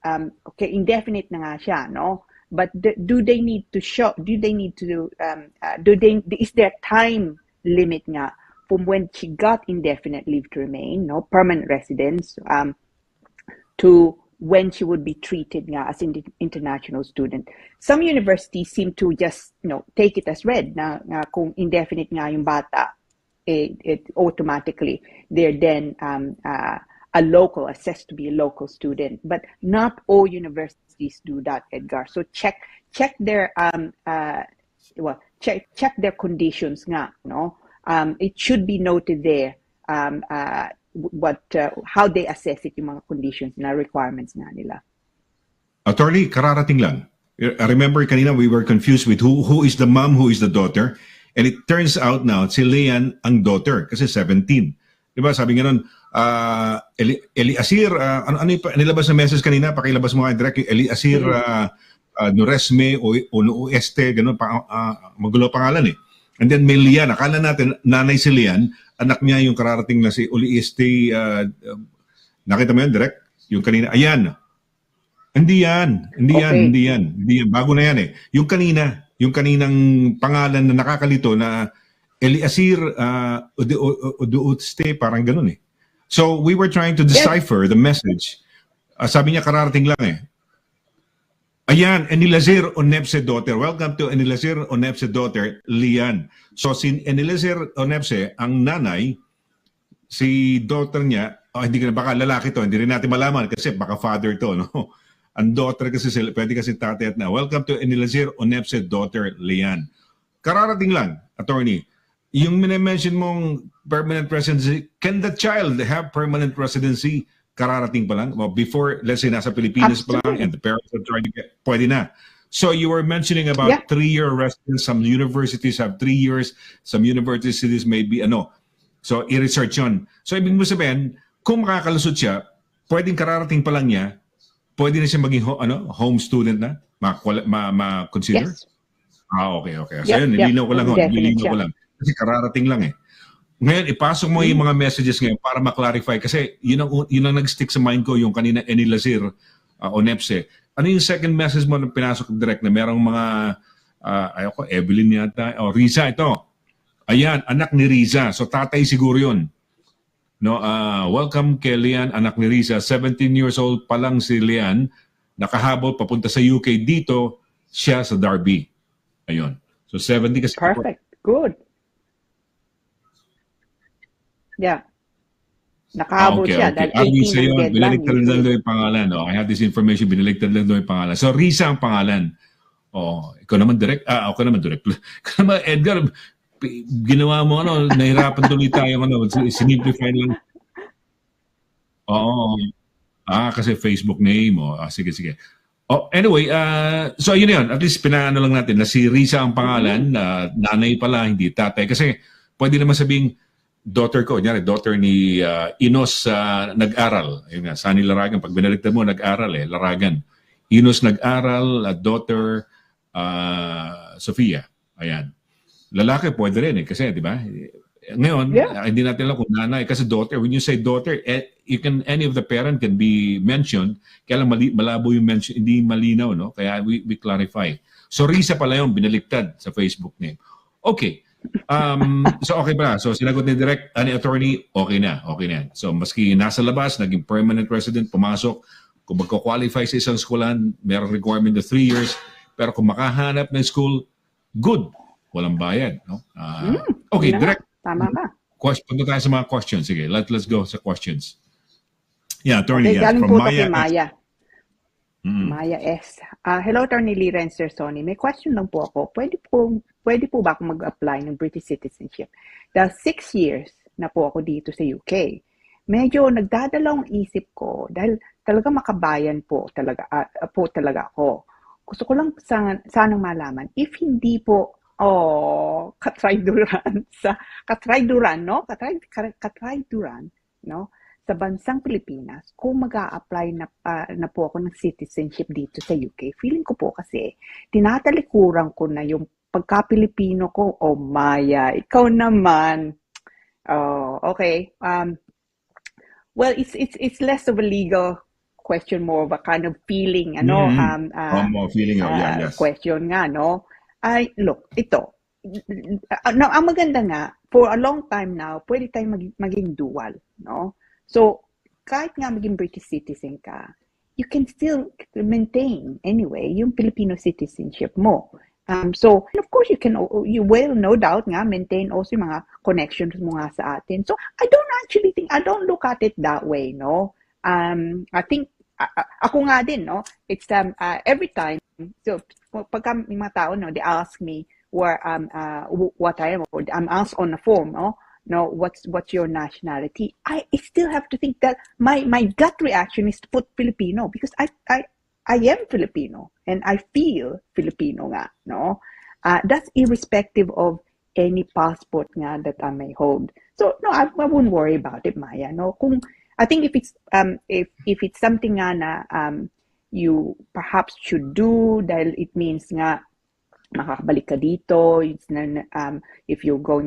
okay, indefinite na nga siya, no? But do they need to is there time limit nga from when she got indefinite leave to remain, no, permanent residence, to when she would be treated nga as an international student. Some universities seem to just, take it as read na kung indefinite nga yung bata, it automatically they're then assessed to be a local student. But not all universities do that, Edgar. So check their check their conditions nga, no. It should be noted there how they assess it, yung mga conditions na requirements na nila. Attorney, kararating lang. I remember kanina we were confused with who is the mom, who is the daughter. And it turns out now, si Leanne ang daughter kasi 17. Diba? Sabi nga nun, Eliasir, ano nilabas na message kanina? Pakilabas mo nga direct, Eliasir Noresme o Oeste, ganun, magulo pangalan eh. And then may Lian, akala natin nanay si Lian, anak niya yung kararating na si Olieste, nakita mo yan direct? Yung kanina, ayan. Hindi yan. Bago na yan eh. Yung kaninang pangalan na nakakalito na Eliasir Oduutste, parang ganun eh. So we were trying to decipher the message. Sabi niya kararating lang eh. Ayan, Enilazir Onepse daughter. Welcome to Enilazir Onepse daughter, Lian. So si Enilazir Onepse, ang nanay, si daughter niya, hindi ka na baka lalaki to, hindi rin natin malaman kasi baka father to, no? Ang daughter kasi sila, pwede kasi tatay at na. Welcome to Enilazir Onepse daughter, Lian. Kararating lang, attorney. Yung minimension mong permanent residency, can the child have permanent residency? Kararating pa lang? Well, before, let's say, nasa Pilipinas pa lang and the parents are trying to get, pwede na. So you were mentioning about 3-year residence. Some universities have 3 years. Some universities may be, So, i-research yun. So, ibig mo sabihin, kung makakalusot siya, pwedeng kararating pa lang niya, pwede na siya maging home student na? Ma-consider? Yes. Okay. So, yun, nilinaw ko lang. Kasi kararating lang eh. Ngayon, ipasok mo yung mga messages ngayon para ma-clarify. Kasi yun ang nag-stick sa mind ko, yung kanina Enilazir Onepse. Ano yung second message mo na pinasok direct na merong mga, Evelyn yata, Riza ito. Ayan, anak ni Riza. So tatay siguro yun. No, welcome kay Lian, anak ni Riza. 17 years old pa lang si Lian. Nakahabol, papunta sa UK. Dito, siya sa Derby. Ayun. So 70 kasi. Perfect. Good. Yeah. Nakahabol siya dahil 18 ang deadline. Binaligtad lang daw yung pangalan. I have this information, binaligtad lang daw yung pangalan. So, Risa ang pangalan. Ikaw naman direct. Ako naman direct. Ikaw naman, Edgar, ginawa mo, nahirapan tuloy tayo, sinimplify lang. Kasi Facebook name. Sige. Anyway, so yun yun. At least pinaano lang natin na si Risa ang pangalan, nanay pala, hindi tatay. Kasi pwede naman sabing, daughter ni Inos nag-aral. Ayun nga, Sonny Laragan. Pag binaligtad mo, nag-aral Laragan. Inos nag-aral, daughter Sofia. Ayan. Lalaki pwede rin kasi, di ba? Ngayon, hindi natin alam kung nanay. Kasi daughter, when you say daughter, any of the parent can be mentioned. Kaya lang malabo yung mention, hindi malinaw, no? Kaya we clarify. So, Risa pala yung binaligtad sa Facebook name. Okay. So okay ba? So sinagot ni direct ni attorney, okay na. So maski nasa labas, naging permanent resident, pumasok, kung magko-qualify sa isang schoolan, merong requirement na 3 years, pero kung makahanap ng school, good. Walang bayad, no? Okay, direct. Tama ka. Punta tayo sa mga questions. Sige, let's go sa questions. Yeah, attorney, galing from po Maya. Maya. Maya S. Hello, Attorney Lira and Sir Sonny. May question lang po ako. Pwede po ba akong mag-apply ng British citizenship? Dahil 6 years na po ako dito sa UK. medyo nagdadalawang isip ko dahil talaga makabayan po talaga ako. Gusto ko lang sanang malaman if hindi po katrayduran no sa bansang Pilipinas kung mag-a-apply na po ako ng citizenship dito sa UK. Feeling ko po kasi tinatalikuran ko na yung pagka-Pilipino ko. Oh Maya, ikaw naman. Oh, okay. Well, it's less of a legal question, more of a kind of feeling, more feeling of, yes. Question nga, no? Look, ito. Ang maganda nga, for a long time now, pwede tayong maging dual, no? So, kahit nga maging British citizen ka, you can still maintain, anyway, yung Filipino citizenship mo. So, and of course, you will, no doubt nga, maintain also yung mga connections mo nga sa atin. So, I don't look at it that way, no? I think, ako nga din, no? It's, every time, so, pagka mga tao, no, they ask me what I am, or I'm asked on the form, no? No, what's your nationality? I still have to think that my gut reaction is to put Filipino, because I am Filipino and I feel Filipino nga, no? That's irrespective of any passport nga that I may hold. So no, I wouldn't worry about it, Maya. No, I think if it's something nga na you perhaps should do dahil it means nga makakabalik ka dito, if you're go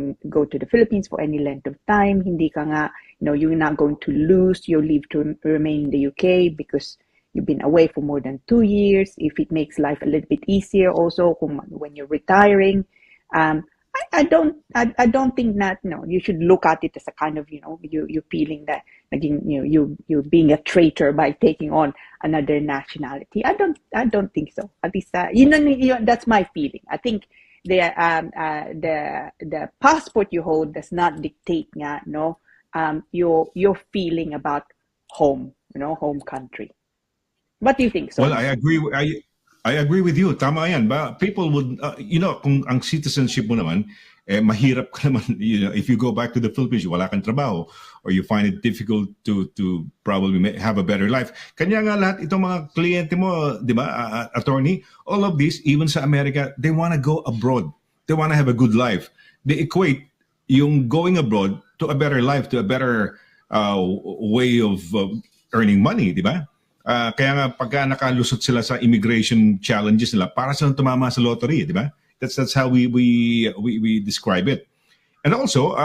to the Philippines for any length of time, hindi ka nga, you're not going to lose your leave to remain in the UK because you've been away for more than 2 years. If it makes life a little bit easier also when you're retiring, I don't think that you should look at it as a kind of you're feeling that you're being a traitor by taking on another nationality. I don't think so. At least that's my feeling. I think the passport you hold does not dictate your feeling about home, home country. What do you think? Well, I agree. I agree with you. Tama yan. People would, kung ang citizenship mo naman, mahirap ka naman, if you go back to the Philippines, wala kang trabaho, or you find it difficult to probably have a better life. Kanya nga lahat itong mga kliyente mo, di ba, attorney, all of this, even sa America, they want to go abroad. They want to have a good life. They equate yung going abroad to a better life, to a better way of earning money, di ba? Kaya nga pagka nakalusot sila sa immigration challenges nila, para silang tumama sa lottery, di ba? That's how we describe it. And also,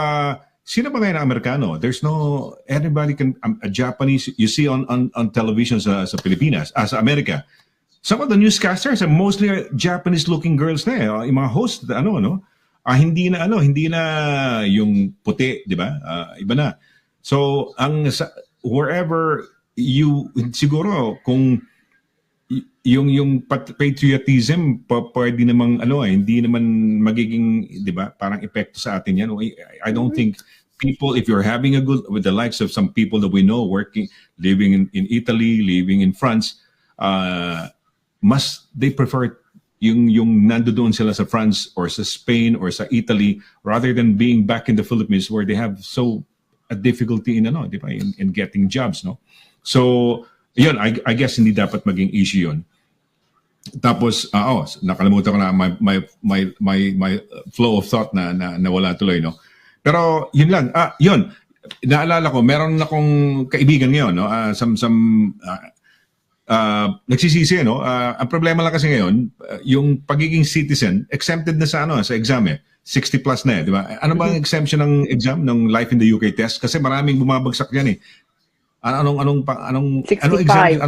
sino ba ngayon na Amerikano? There's no anybody a Japanese you see on television sa Pilipinas, sa America. Some of the newscasters are mostly Japanese-looking girls na eh. Yung mga host, hindi na yung puti, di ba? Iba na. So, wherever siguro kung yung patriotism pwede namang hindi naman magiging, di ba, parang epekto sa atin yan. I don't think people, if you're having a good with the likes of some people that we know living in Italy, living in France, they prefer yung nandoon sila sa France or sa Spain or sa Italy rather than being back in the Philippines where they have a difficulty in getting jobs, no? So, yun, I guess hindi dapat maging issue yun. Tapos, nakalimutan ko na my flow of thought na wala tuloy, no? Pero, yun lang. Yun, naalala ko, meron akong kaibigan ngayon, no? Nagsisisi, no? Ang problema lang kasi ngayon, yung pagiging citizen, exempted na sa exam eh. 60 plus na eh, di ba? Ano bang exemption ng exam, ng Life in the UK test? Kasi maraming bumabagsak yan eh. Anong 65.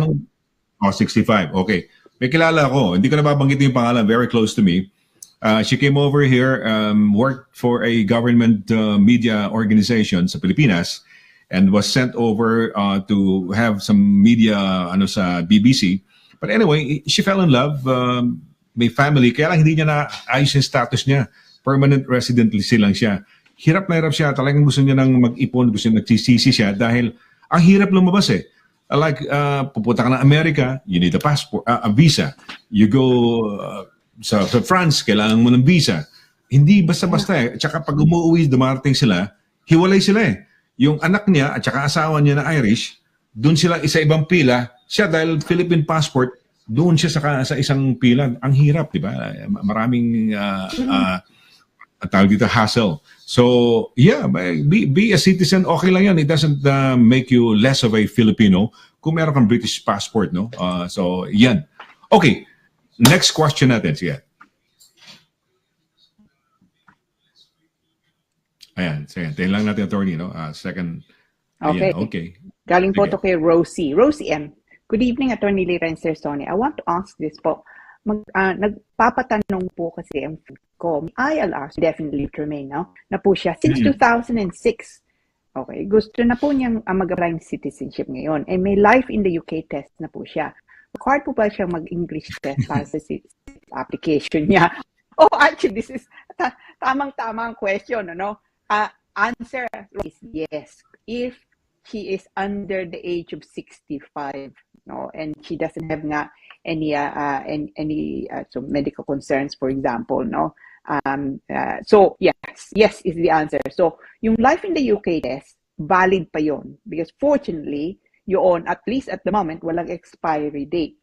65. Okay. May kilala ako. Hindi ko na babanggit yung pangalan. Very close to me. She came over here, worked for a government media organization sa Pilipinas, and was sent over to have some media sa BBC. But anyway, she fell in love. May family. Kaya lang hindi niya na ayos yung status niya. Permanent residency lang siya. Hirap na hirap siya. Talagang gusto niya nang mag-ipon. Gusto niya nagsisisi siya dahil ang hirap lumabas eh. Like, pupunta ka ng Amerika, you need a passport, a visa. You go sa France, kailangan mo ng visa. Hindi basta-basta eh. Tsaka pag umuwi, dumarating sila, hiwalay sila eh. yung anak niya at saka asawa niya na Irish, doon sila isa-ibang pila. Siya dahil Philippine passport, doon siya sa isang pila. Ang hirap, di ba? Maraming tawag dito, hassle. So, yeah, be a citizen, okay lang yan. It doesn't make you less of a Filipino kung meron kang British passport, no? So, yan. Okay, next question natin. Sige. Ayan, sige. Tayo lang natin, attorney, no? Second. Okay. Ayan, okay. Galing po Sige. to kay Rosie. Rosie M. Good evening, Attorney Lira and Sir Sonny. I want to ask this po. Nagpapatanong po kasi ang friend ko. ILR, definitely remain, no? Na po siya since 2006. Okay, gusto na po niyang mag-apply ng citizenship ngayon. And may life in the UK test na po siya. Required po ba siyang mag-English test para sa application niya? Oh, actually, this is tamang-tamang question, no? Answer is yes. If he is under the age of 65, no, and she doesn't have nga any so medical concerns, for example, no. So yes is the answer. So yung life in the UK test, valid pa yon, because fortunately yun, at least at the moment, walang expiry date.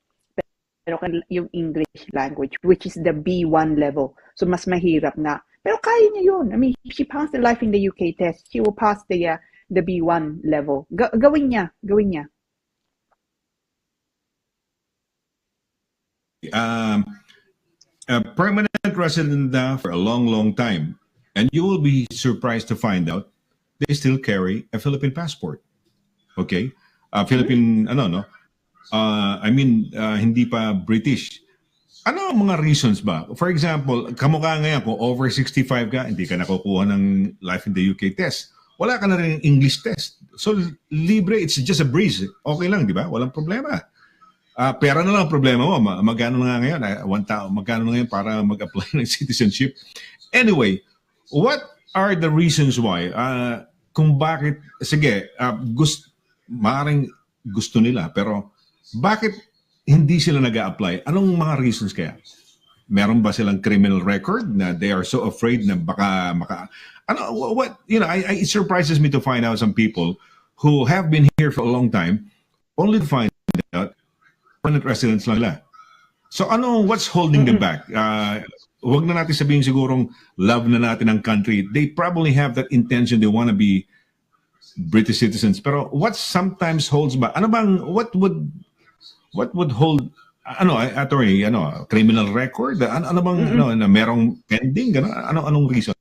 Pero yung English language, which is the B1 level, so mas mahirap na. Pero kaya niya yun. I mean, if she passed the life in the UK test, she will pass the B1 level. Gawin niya. A permanent resident for a long time, and you will be surprised to find out they still carry a Philippine passport. Okay? Philippine, hindi pa British. Ano ang mga reasons ba? For example, kamukha ngayon, kung over 65 ka, hindi ka nakukuha ng life in the UK test. Wala ka na rin English test. So, libre, it's just a breeze. Okay lang, di ba? Walang problema. Pera na lang ang problema mo. Magkano na nga ngayon? Magkano na ngayon para mag-apply ng citizenship? Anyway, what are the reasons why? Kung bakit, sige, maaaring gusto nila, pero bakit hindi sila nag-a-apply? Anong mga reasons kaya? Meron ba silang criminal record na they are so afraid na baka it surprises me to find out some people who have been here for a long time only to find out permanent residents lang nila. So what's holding them back? Huwag na natin sabihin sigurong love na natin ang country. They probably have that intention, they want to be British citizens. Pero what sometimes holds back? What would hold, attorney, criminal record? Ano bang, na merong pending? Anong reason?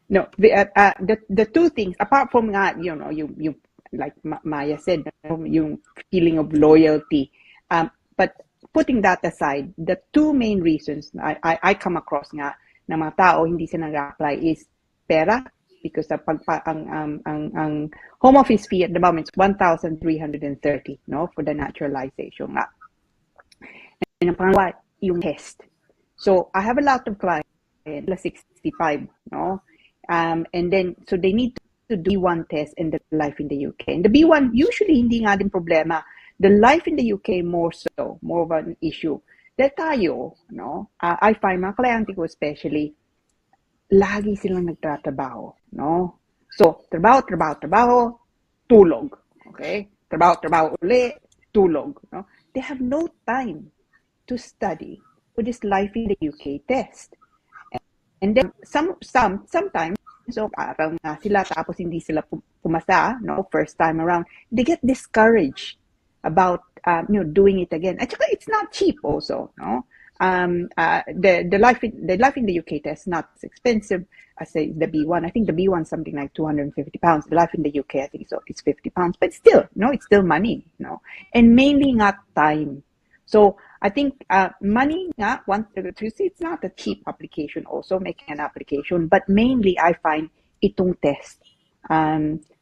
No, the two things, apart from you like Maya said, yung feeling of loyalty. But putting that aside, the two main reasons I come across nga na mga tao hindi sila nag-apply is pera, because ang home office fee at the moment is 1,330, no, for the naturalization nga. And ang pangalawa, yung test. So I have a lot of clients, 65, no, and then so they need to do B1 test and the life in the UK. And the B1 usually hindi nga din problema. The life in the UK more of an issue. Dahil tayo, no, I find mga kliyente ko especially, lagi silang nagtatrabaho, no? So, trabaho, tulog, okay? Trabaho uli, tulog, no? They have no time to study for this life in the UK test. And then, sometimes, so parang sila tapos hindi sila pumasa, no, first time around, they get discouraged about doing it again. At saka it's not cheap also, no. The life in the UK test is not as expensive as say the B1. I think the B1 is something like £250. The life in the UK, I think it's £50. But still, no, it's still money, no, and mainly not time. So I think money nga, it's not a cheap application also, making an application, but mainly I find itong test.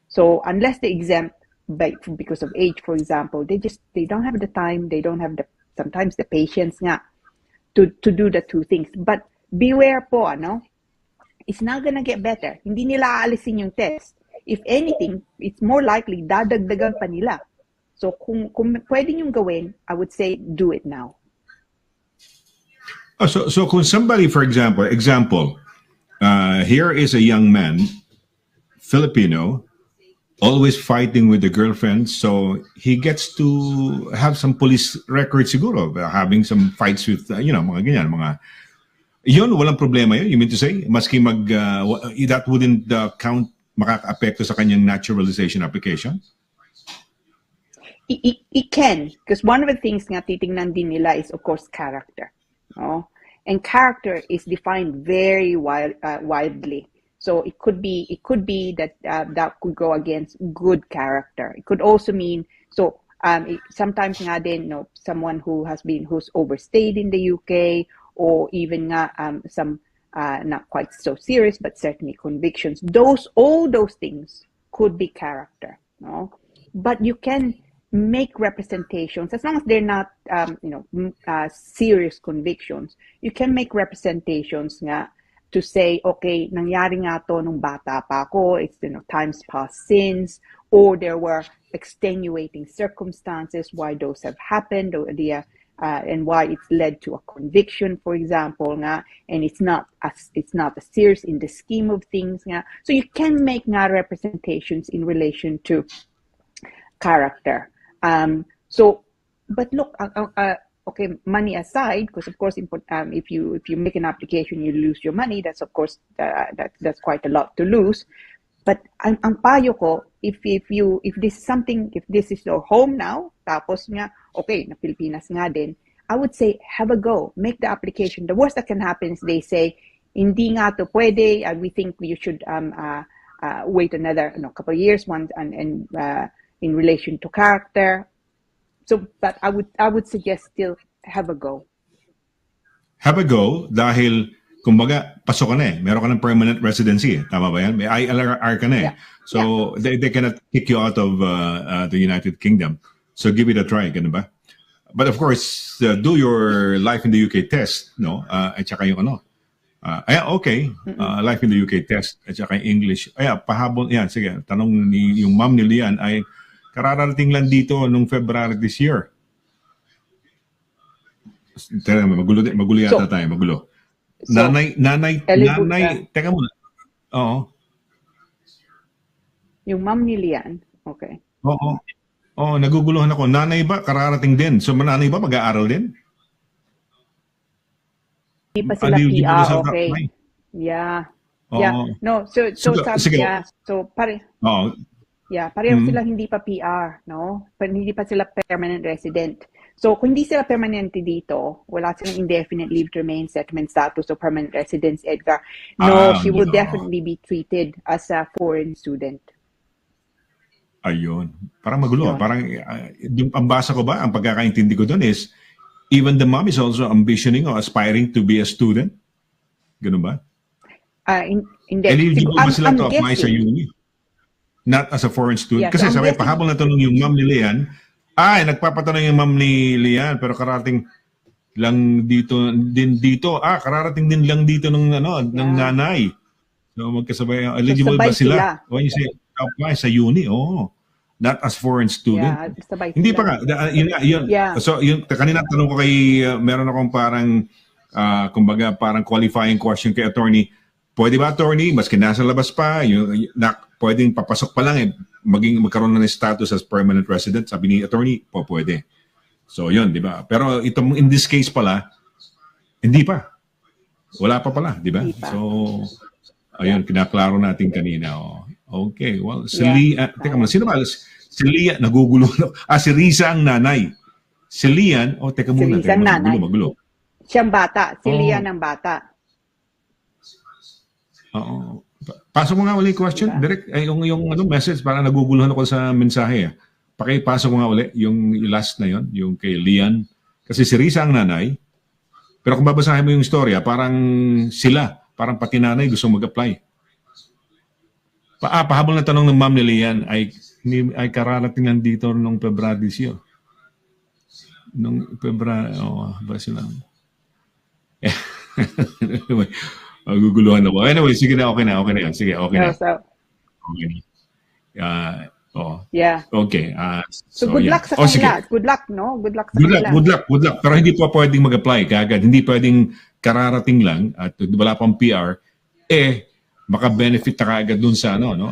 So unless they exempt because of age, for example, they don't have the time, they don't have sometimes the patience nga to do the two things. But beware po, it's not gonna get better. Hindi nila aalisin yung test. If anything, it's more likely dadagdagan pa nila. So kung pwede yung gawin, I would say do it now. So kung somebody, for example, here is a young man, Filipino, always fighting with the girlfriend, so he gets to have some police record siguro, having some fights with, mga ganyan, yun, walang problema yun, you mean to say? Maski that wouldn't count, makaka-apekto sa kanyang naturalization application? It can, because one of the things nga titingnan din nila is, of course, character. No? And character is defined very widely. So it could be that that could go against good character. It could also mean sometimes nga din, someone who's overstayed in the UK, or even nga some not quite so serious but certainly convictions. All those things could be character. No, but you can make representations as long as they're not serious convictions. You can make representations nga to say, okay, nangyari nga to nung bata pa ako, it's times past since, or there were extenuating circumstances why those have happened, or and why it's led to a conviction, for example, nga, and it's not as serious in the scheme of things nga. So you can make nga representations in relation to character. But look, okay, money aside, because of course, if you make an application, you lose your money. That's of course that's quite a lot to lose. But ang payo ko, if this is your home now, tapos nga okay na Pilipinas nga din, I would say have a go, make the application. The worst that can happen is they say hindi nga to pwede. We think you should wait another couple of years and in relation to character. So, but I would suggest still have a go. Have a go dahil, kumbaga, pasok ka na eh. Meron ka ng permanent residency eh. Tama ba yan? May ILR ka na eh. Yeah. So, they cannot kick you out of the United Kingdom. So, give it a try. Ganun ba? But of course, do your life in the UK test, no? At saka yung okay. Life in the UK test. At saka English. Pahabol. Yan, sige. Tanong yung ma'am ni Lian ay, kararating lang dito nung February this year. Magulo yata tayo, magulo. Nanay, teka muna. Oo. Yung ma'am ni Lian, okay. Oo, naguguluhan ako. Nanay ba, kararating din? So, nanay ba, mag-aaral din? Hindi pa sila PR, okay. Yeah. Yeah. No, so sabi niya, so pare. Oo. Yeah, pareho sila hindi pa PR, no? Hindi pa sila permanent resident. So, kung hindi sila permanente dito, wala silang indefinite leave to remain, settlement status, or permanent residence, Edgar. No, she will definitely be treated as a foreign student. Ayun. Parang magulo. Parang, yung pambasa ko ba, ang pagkakaintindi ko doon is, even the mom is also ambitioning or aspiring to be a student? Ganun ba? Eligible ba sila to apply sa uni? Not as a foreign student. Yeah, kasi so sabi, pahabol na tanong yung ma'am ni Lian, nagpapatanong yung ma'am ni Lian, pero kararating lang dito, kararating din lang dito ng nanay. So magkasabay, eligible ba sila? When you say apply sa uni, not as foreign student. Yeah, hindi pa nga, yun. Yeah. So yun, kanina tanong ko kay, meron akong parang, kumbaga parang qualifying question kay attorney. Pwede ba attorney, maski nasa labas pa, pwedeng papasok pa lang magkaroon na ng status as permanent resident, sabi ni attorney, pwede. So yun, di ba? Pero itong in this case pala, hindi pa. Wala pa pala, di ba? So, ayun, kinaklaro natin kanina. Okay, well, si Lian, teka muna, sino ba? Si Lian, nagugulo. Si Riza ang nanay. Si Lian, teka muna, magulo. Siyang bata, si Lian ang bata. Oo. Pasok mo nga ulit question, direct yung message, para naguguluhan ako sa mensahe. Pakipasok mo nga ulit yung last na yon, yung kay Lian. Kasi si Risa ang nanay. Pero kung babasahin mo yung istorya, parang pati nanay gusto mag-apply. Pahabol na tanong ng ma'am ni Lian ay kararating lang dito nung February this year. Nung February, ba sila? Guguluhan ako. Anyway, sige na, okay na yan. Sige, okay na. Okay. Yeah. Okay. So good luck sa kanila. Good luck, no? Good luck sa kanila. Good luck. Pero hindi pa pwedeng mag-apply kaagad. Hindi pwedeng kararating lang at wala pang PR. maka-benefit na kaagad dun sa ano, no?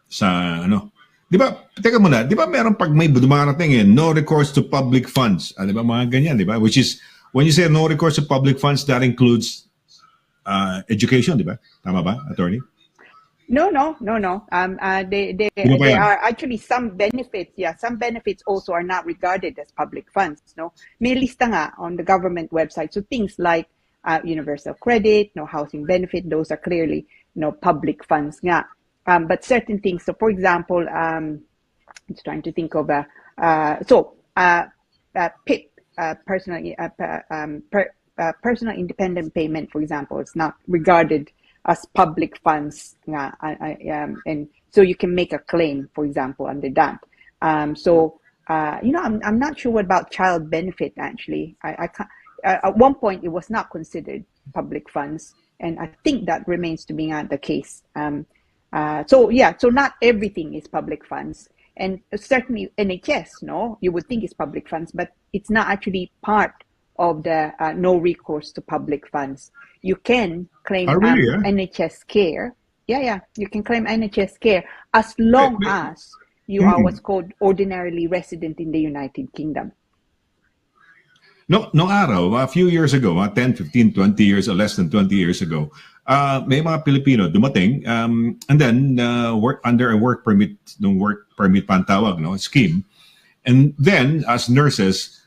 Sa ano. Di ba, teka muna, di ba meron pag may dumarating no recourse to public funds. Di ba mga ganyan, di ba? Which is, when you say no recourse to public funds, that includes education, di ba? Tama ba, attorney? No. There are actually some benefits. Yeah, some benefits also are not regarded as public funds. No, may lista nga on the government website. So things like universal credit, no housing benefit, those are clearly public funds nga. But certain things. So for example, I'm just trying to think of PIP, personal independent payment, for example, is not regarded as public funds nga, and so you can make a claim, for example, under that. I'm not sure what about child benefit actually. I can't, at one point it was not considered public funds, and I think that remains to be the case. So not everything is public funds, and certainly NHS, you would think it's public funds, but it's not actually part of the no recourse to public funds. You can claim NHS care. Yeah, you can claim NHS care as long as you are what's called ordinarily resident in the United Kingdom. No araw, a few years ago, 10, 15, 20 years or less than 20 years ago, may mga Pilipino dumating and then work under a work permit, pantawag, scheme. And then as nurses,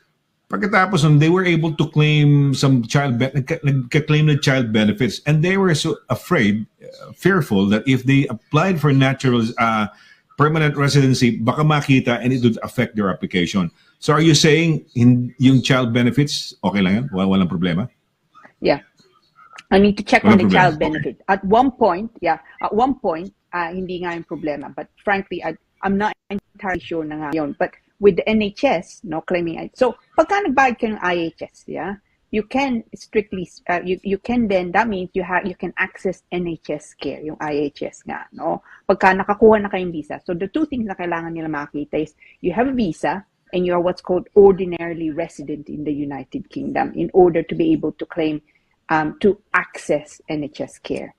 pagkatapos they were able to claim some nagka-claim na child benefits, and they were so fearful that if they applied for natural permanent residency, baka makita and it would affect their application. So are you saying yung child benefits, okay lang yan? Walang problema? Yeah. I need to check on the child benefit. At one point, hindi nga yung problema. But frankly, I'm not entirely sure na nga yun. But with the NHS, claiming it. So, pagka nagbayad ka ng IHS, you can strictly, you can then, that means you can access NHS care, yung IHS nga, pagka nakakuha na kayong visa. So, the two things na kailangan nila makita is, you have a visa, and you are what's called ordinarily resident in the United Kingdom in order to be able to claim, to access NHS care.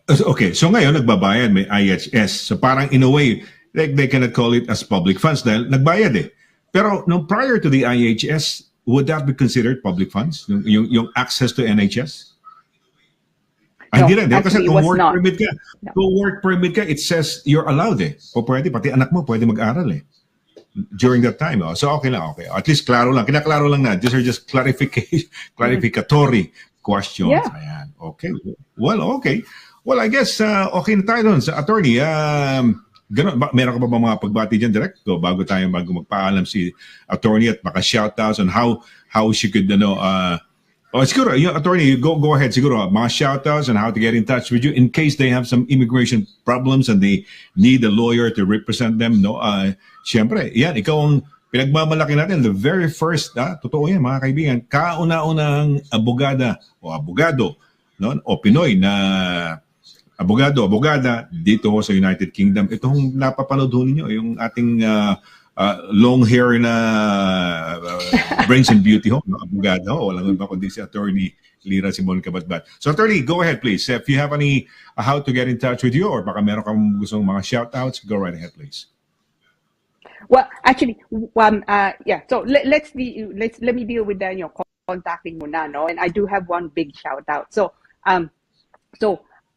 Okay, so ngayon nagbabayad, may IHS. So parang in a way, like they cannot call it as public funds dahil nagbayad eh. Pero prior to the IHS, would that be considered public funds? Yung access to NHS? No, hindi rin. Kasi kung work not. permit ka, kung work permit ka, it says you're allowed eh. O pwede, pati anak mo pwede mag-aral eh. During that time. So okay lang, okay. At least klaro lang. Kinaklaro lang na. These are just clarificatory questions. Yeah. Ayan. Okay. Well, okay. Well, I guess okay na tayo doon sa attorney. Meron ka ba mga pagbati dyan direct? Bago magpaalam si attorney at baka shoutouts on how she could, siguro, attorney, go ahead, siguro, mga shoutouts on how to get in touch with you in case they have some immigration problems and they need a lawyer to represent them, Siyempre, yan, ikaw ang pinagmamalaki natin, the very first, totoo yan, mga kaibigan, kauna-unang abogada o abogado, o Pinoy na abogada dito sa United Kingdom. Itong napapanood ninyo, yung ating long hair na brains and beauty abogado, walang iba kundi si attorney Lira Simon CABATBAT. So attorney, go ahead please. If you have any how to get in touch with you or baka meron kang gustong mga shoutouts, go right ahead please. Well, actually, So let me deal with contacting muna, and I do have one big shout out. So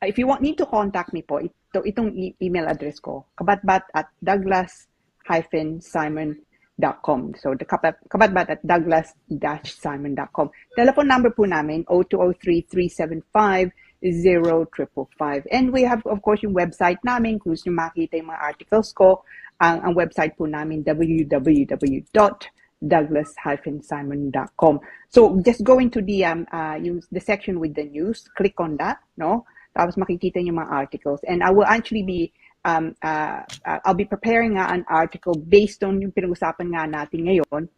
if you need to contact me po, itong email address ko, cabatbat@douglas-simon.com. So the cabatbat@douglas-simon.com. Telephone number po namin 0203-375-0555. And we have of course yung website namin, kung gusto nyo makita yung mga articles ko. Ang website po namin www.douglas-simon.com. So just go into the section with the news, click on that, tapos makikita niyo mga articles, and I will actually be I'll be preparing an article based on yung pinag-usapan nga natin ngayon.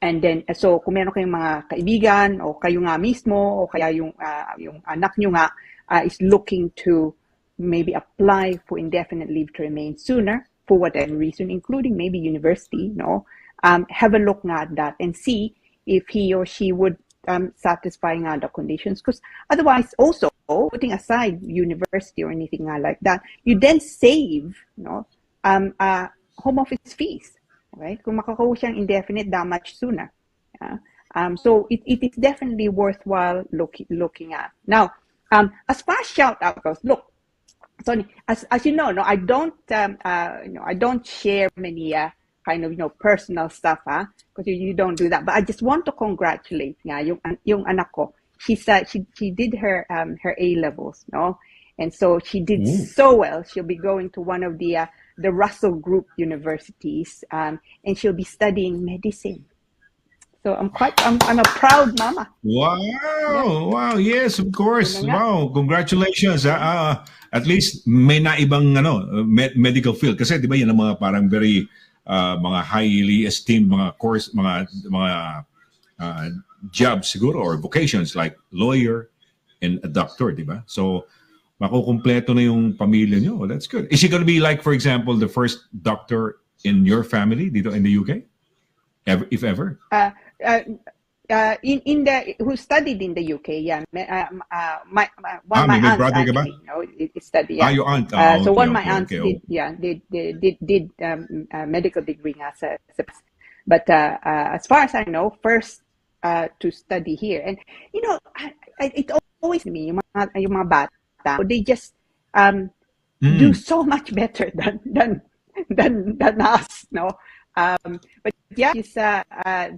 And then so kung meron kayong mga kaibigan o kayo nga mismo o kaya yung anak niyo nga is looking to maybe apply for indefinite leave to remain sooner for whatever reason, including maybe university, have a look at that and see if he or she would satisfying the conditions. Because otherwise, also putting aside university or anything like that, you then save, home office fees, right? Kung makakuha siyang indefinite, that much sooner. So it is definitely worthwhile looking at. Now, as far as shout out goes, look, Sonny, as you know, I don't I don't share many kind of personal stuff, because you don't do that. But I just want to congratulate yung anak ko. She did her A levels, and so she did so well. She'll be going to one of the Russell Group universities, and she'll be studying medicine. So I'm a proud mama. Wow! Yeah. Wow! Yes, of course. Wow! Congratulations. At least may naibang medical field kasi 'di ba yan ang mga parang very mga highly esteemed mga course, mga jobs siguro or vocations like lawyer and a doctor, 'di ba? So makukumpleto na yung pamilya nyo. That's good. Is she going to be like, for example, the first doctor in your family dito in the UK? If ever? Who studied in the UK, yeah. My aunt actually, studied. Your aunt. So one of my aunts did medical degree but as far as I know, first to study here, and it always me yung mga bata, they just do so much better than us, no. But yeah,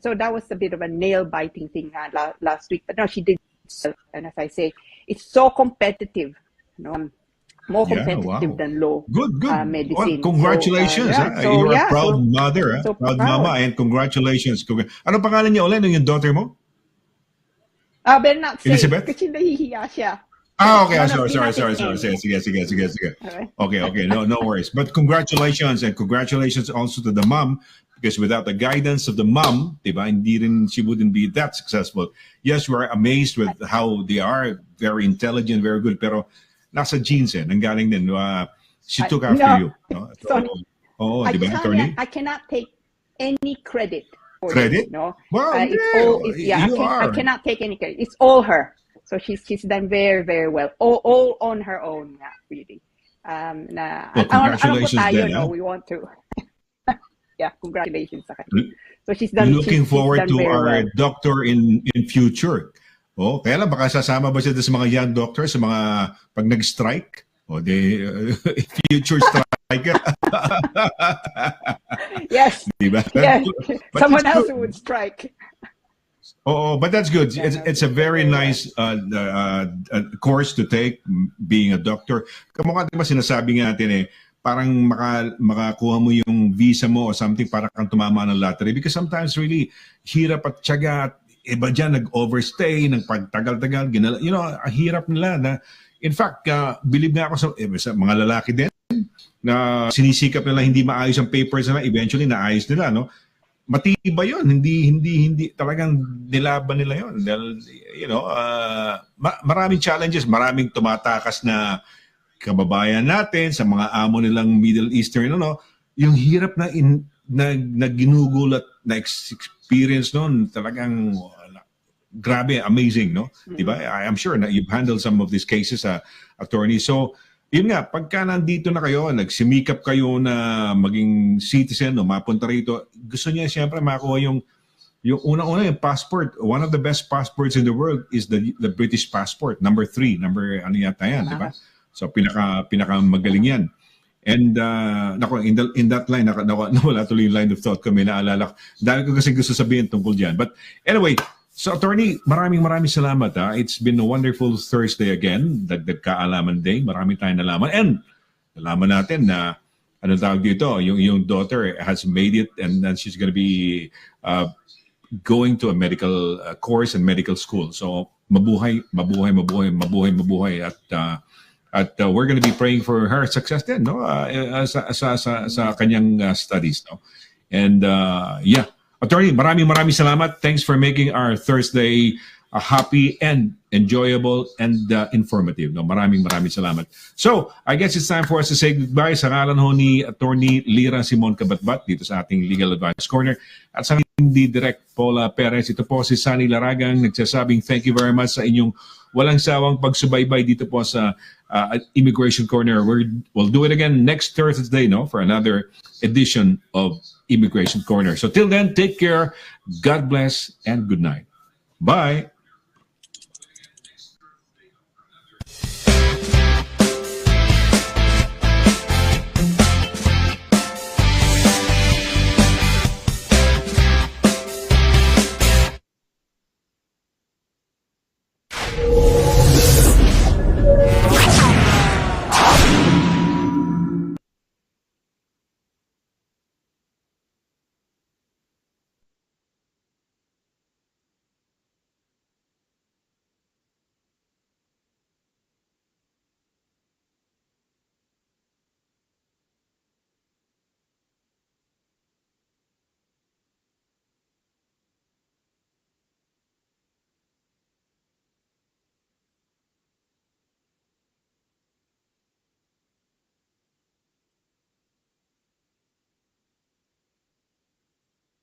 so that was a bit of a nail-biting thing last week. But no, she did so. And as I say, it's so competitive, more competitive than law. Good. Medicine. Well, congratulations. You're a proud mother, so proud mama, and congratulations. Ano pangalan niya ulit ng yung daughter mo? Better not say, Elizabeth? kasi nahihiya siya. Okay. Sorry. Sige. Okay. No worries. But congratulations, and congratulations also to the mom, because without the guidance of the mom, diba, she wouldn't be that successful. Yes, we're amazed with how they are, very intelligent, very good, pero nasa genes nanggaling din. She took after you. No? So, diba, Attorney? I cannot take any credit for credit. This, no? Well, I cannot take any credit. It's all her. So she's done very, very well. All on her own, really. Well, congratulations then. We want to. Yeah, congratulations sa kanya. So she's done. Looking forward to our well. doctor in future. Kaya lang baka sasama ba siya sa mga young doctors sa mga pag nag-strike? Future striker. Yes. Diba? Yes. Someone else good. would strike. But that's good. It's a very nice course to take, being a doctor. Kamukha diba sinasabi nga natin parang makakuha mo yung visa mo or something para kang tumama ng lottery, because sometimes really hirap at tiyaga at iba dyan nag-overstay ng pagtagal-tagal, hirap nila na, in fact, believe nga ako sa mga lalaki din na sinisikap nila hindi maayos ang papers nila, eventually naayos nila, no? Matibay yun, hindi talagang nilaban nila yun. Dahil, maraming challenges, maraming tumatakas na kababayan natin sa mga amo nilang Middle Eastern, yung hirap na ginugulat na experience noon, talagang grabe, amazing, no? Diba? I'm sure na you've handled some of these cases, attorney. So, yun nga, pagka nandito na kayo, nagsimikap kayo na maging citizen o mapunta rito, gusto niya siyempre makuha yung unang-una yung passport. One of the best passports in the world is the British passport, number 3, ano yata yan, di ba? So pinaka magaling yan. And in that line, nawala tuloy yung line of thought ko, may naalala ko. Dahil ko kasi gusto sabihin tungkol dyan. But anyway, so attorney, maraming salamat. It's been a wonderful Thursday again, Dagdag Kaalaman Day. Marami tayong nalaman. And nalaman natin na, ano tawag dito, yung daughter has made it, and then she's gonna be going to a medical course and medical school. So mabuhay. At we're going to be praying for her success din, no? Sa kanyang studies, no? And yeah, attorney, maraming salamat. Thanks for making our Thursday happy and enjoyable and informative, no? Maraming salamat. So, I guess it's time for us to say goodbye sa ngalan ho ni Attorney Lira Simon CABATBAT dito sa ating Legal Advice Corner. At sa Hindi Direct Paula Perez. Ito po si Sonny Laragan nagsasabing thank you very much sa inyong walang sawang pagsubaybay dito po sa Immigration Corner. We'll do it again next Thursday, no, for another edition of Immigration Corner. So till then, take care, God bless, and good night. Bye.